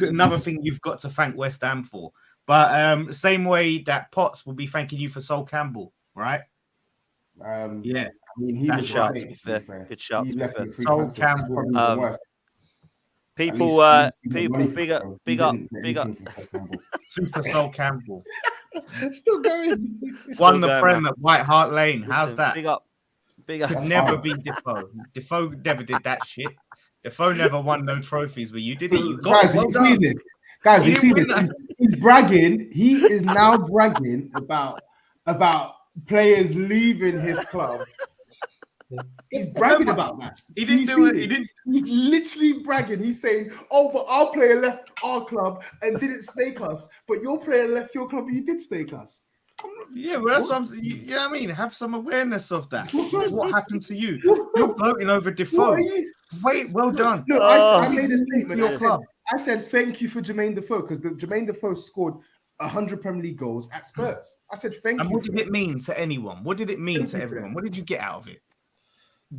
another thing you've got to thank West Ham for. But same way that Potts will be thanking you for Sol Campbell, right? Yeah. I mean, he Good was shout, great, to be fair. Good shout, He to be left fair. it free Sol transfer. Campbell, Probably the worst. People, At least he got people, money big for up, Sol. big He up, didn't get big up. anything from Sol Campbell. Super Sol Campbell. Still going. Won the going, Prem man. at White Hart Lane. How's Listen, that? Big up, big up. Could never be Defoe. Defoe never did that shit. Defoe never won no trophies with you, did he? You got Guys, well you've done. seen it. Guys, He you've seen didn't it. win He's bragging. He is now bragging about players leaving his club. He's bragging about that. He Do you didn't do see it. this? He didn't. He's literally bragging. He's saying, "Oh, but our player left our club and didn't stake us. But your player left your club and you did stake us." Yeah, well, that's what I'm, you know what I mean? Have some awareness of that. What happened to you? You're gloating over Defoe. What are you- Wait, well done. No, Oh. I made a statement. Your club. I said thank you for Jermaine Defoe because Jermaine Defoe scored 100 Premier League goals at Spurs. I said thank And you. what for did that. it mean to anyone? What did it mean Thank to you for everyone? that. What did you get out of it?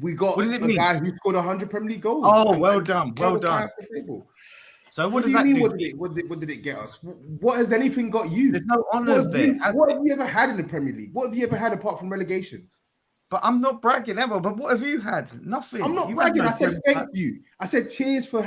We got What did it the mean? guy who scored 100 Premier League goals. Oh, And- well and done, well was high done. up the table. So What what do does you that mean? do? What did it get us? What has anything got you? There's no What honours have, there. you, what have you ever had in the Premier League? What have you ever had apart from relegations? But I'm not bragging ever. But what have you had? Nothing. I'm not You've had bragging. no I said Prem- thank you. I said cheers for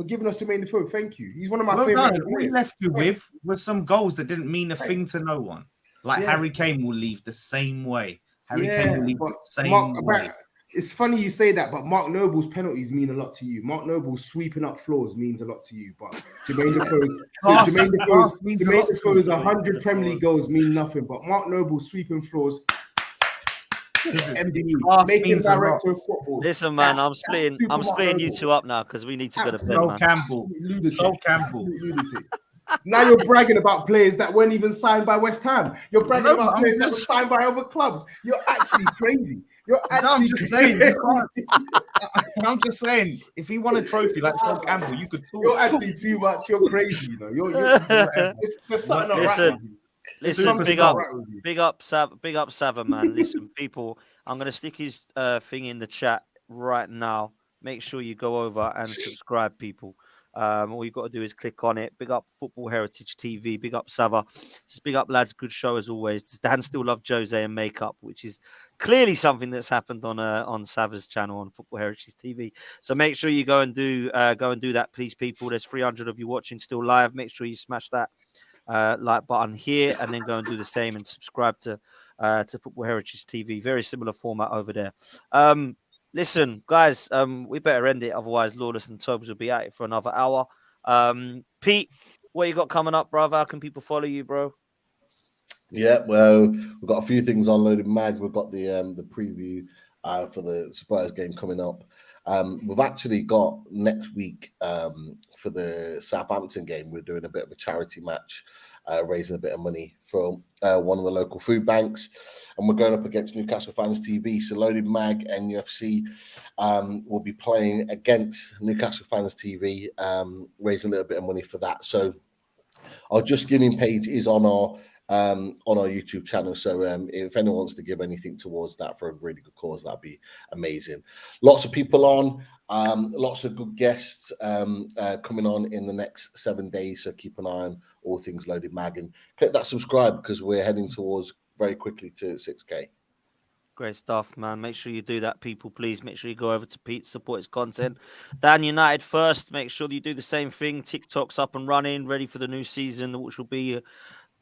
giving us Jermaine Defoe. Thank you. He's one of my Well favorite. done. All he left you with was some goals that didn't mean a thing to no one. Like Yeah. Harry Kane will leave the same way. Harry Kane will leave but the same Mark, way. it's funny you say that, but Mark Noble's penalties mean a lot to you. Mark Noble's sweeping up floors means a lot to you. But Jermaine Defoe's 100 Premier League goals mean nothing. But Mark Noble's sweeping floors MD, making means a lot. director of football. Listen, man, That's I'm splitting you noble. two up now because we need to go to bed, Sol man. Campbell. Absolute lunatic. Sol Campbell. Absolute lunatic. Now you're bragging about players that weren't even signed by West Ham. You're bragging No, about I'm players that were just- signed by other clubs. You're actually crazy. You're No, actually I'm just saying, you crazy. I'm just saying, if he won a trophy like Sol Campbell, you could talk. You're actually too much. You're crazy. You know. There's something not Listen, right with you. Listen, Something's big not up, right with you. big up, Sava, man. Listen, people, I'm gonna stick his thing in the chat right now. Make sure you go over and subscribe, people. All you got to do is click on it. Big up Football Heritage TV. Big up Sava. Just big up, lads. Good show as always. Does Dan still love Jose and makeup, which is clearly something that's happened on Sava's channel on Football Heritage TV. So make sure you go and do that, please, people. There's 300 of you watching still live. Make sure you smash that like button here, and then go and do the same and subscribe to Football Heritage TV. Very similar format over there. Listen, guys, we better end it, otherwise Lawless and Tobes will be at it for another hour. Pete, what you got coming up, brother? How can people follow you, bro? Yeah, well, we've got a few things on Loaded Mag. We've got the preview for the Spurs game coming up. We've actually got next week for the Southampton game. We're doing a bit of a charity match, raising a bit of money for one of the local food banks, and we're going up against Newcastle Fans TV. So Loaded Mag and UFC will be playing against Newcastle Fans TV, raising a little bit of money for that. So our Just Giving page is on our YouTube channel. So if anyone wants to give anything towards that for a really good cause, that'd be amazing. Lots of people on, lots of good guests coming on in the next 7 days. So keep an eye on all things Loaded Mag and click that subscribe because we're heading towards very quickly to 6K. Great stuff, man. Make sure you do that, people. Please make sure you go over to Pete, support his content. Dan United first. Make sure you do the same thing. TikTok's up and running, ready for the new season, which will be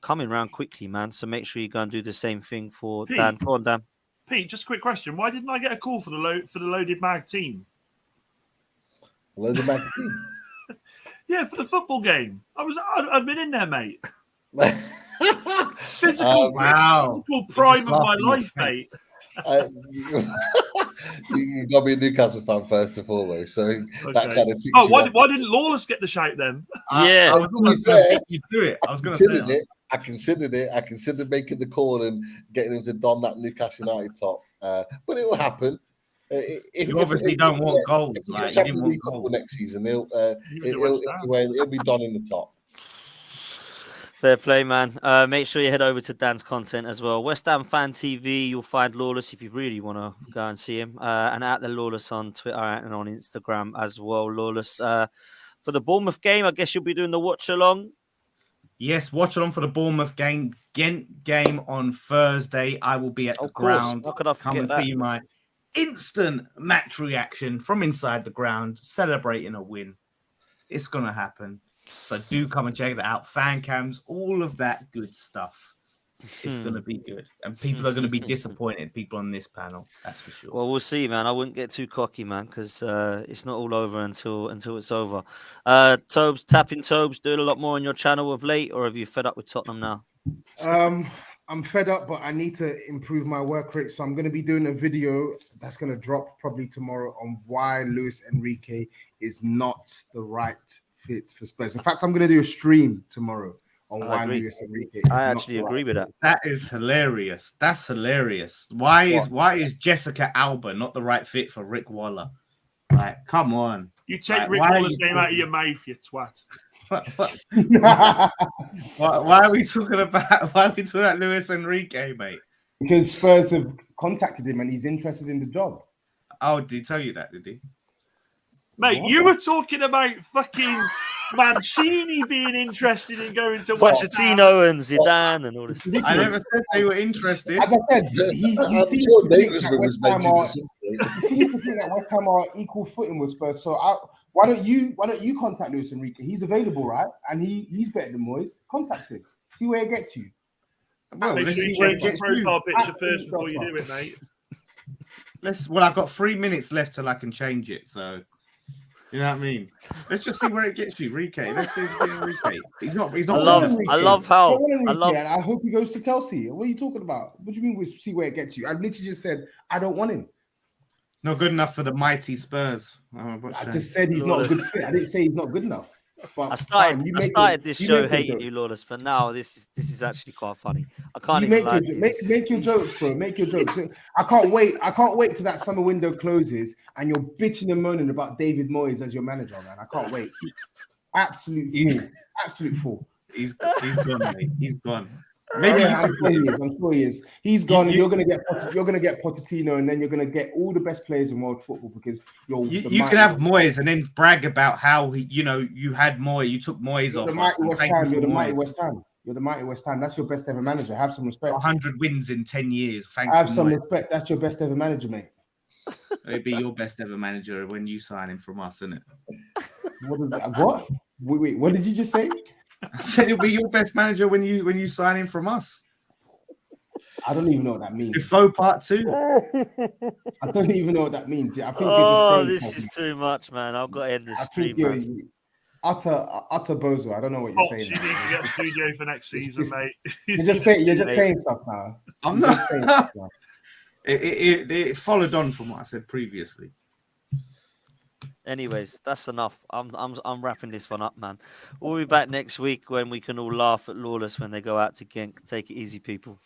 coming around quickly, man. So make sure you go and do the same thing for Pete. Dan. Go on, Dan. Pete, just a quick question. Why didn't I get a call for the Loaded Mag team? Loaded Mag. Yeah, for the football game. I've been in there, mate. Physical prime of my life, mate. You got to be a Newcastle fan first and foremost, so that kind of. Why didn't Lawless get the shout then? Yeah, I was going to say you do it. I was going to say it. I considered it. I considered making the call and getting him to don that Newcastle United top, but it will happen. You obviously don't want gold. Like you didn't want gold next season. He'll be donning the top. Fair play, man. Make sure you head over to Dan's content as well. West Ham Fan TV, you'll find Lawless if you really want to go and see him. And at the Lawless on Twitter and on Instagram as well. Lawless, for the Bournemouth game, I guess you'll be doing the watch along. Yes, watch along for the Bournemouth game. Ghent game on Thursday. I will be at the ground. How could I Come forget and that? see my instant match reaction from inside the ground, celebrating a win. It's going to happen. So do come and check it out. Fan cams, all of that good stuff. It's going to be good. And people are going to be disappointed, people on this panel. That's for sure. Well, we'll see, man. I wouldn't get too cocky, man, because it's not all over until it's over. Tobes, tapping Tobes, doing a lot more on your channel of late, or have you fed up with Tottenham now? I'm fed up, but I need to improve my work rate. So I'm going to be doing a video that's going to drop probably tomorrow on why Luis Enrique is not the right fit for Spurs. In fact, I'm going to do a stream tomorrow on why Luis Enrique. I actually agree with that. That is hilarious. That's hilarious. Why is Jessica Alba not the right fit for Rick Waller? Like, come on. You take Like, Rick Waller's name out of your mouth, you twat. Why are we talking about Luis Enrique, mate? Because Spurs have contacted him and he's interested in the job. Oh, did he tell you that? Did he? Mate, you were talking about fucking Mancini being interested in going to West Ham. Pochettino and Zidane and all this. I never said they were interested. As I said, he seems to think that West Ham are equal footing with Spurs. So why don't you contact Luis Enrique? He's available, right? And he's better than Moyes. Contact him. See where it gets you. Well, Make sure you check your profile picture first before you do it, mate. I've got 3 minutes left till I can change it. So You know what I mean? Let's just see where it gets you, Enrique. Let's see if it's Enrique. He's not. I Don't love want Enrique. how Don't want I Enrique, love. and I hope he goes to Chelsea. What are you talking about? What do you mean we see where it gets you? I literally just said I don't want him. It's not good enough for the mighty Spurs. Oh, I just said he's not a good fit. I didn't say he's not good enough. But I started this show make your hating jokes. you, Lawless, but now this is actually quite funny. I can't You even make lie. your, make your jokes, bro. Make your jokes. I can't wait till that summer window closes and you're bitching and moaning about David Moyes as your manager, man. I can't wait. Absolute fool. Absolute fool. He's gone, mate. He's gone. Maybe Yeah, you I'm sure he is. He's gone. And you're gonna get Pochettino, and then you're gonna get all the best players in world football because you can have Moyes and then brag about how you had Moyes, you took Moyes off. You're the mighty West Ham. You're the mighty West Ham. That's your best ever manager. Have some respect. 100 wins in 10 years. Thanks. Have some respect. That's your best ever manager, mate. It'd be your best ever manager when you sign him from us, isn't it? What? Wait. What did you just say? I said it'll be your best manager when you sign him from us. I don't even know what that means. Defoe Part 2. I don't even know what that means. I think this is too much, man. I've got to end this stream. You're utter bozo. I don't know what you're saying. You need to get a studio for next season, mate. You're just saying stuff now. I'm not saying stuff now. It followed on from what I said previously. Anyways, that's enough. I'm wrapping this one up, man. We'll be back next week when we can all laugh at Lawless when they go out to Genk. Take it easy, people.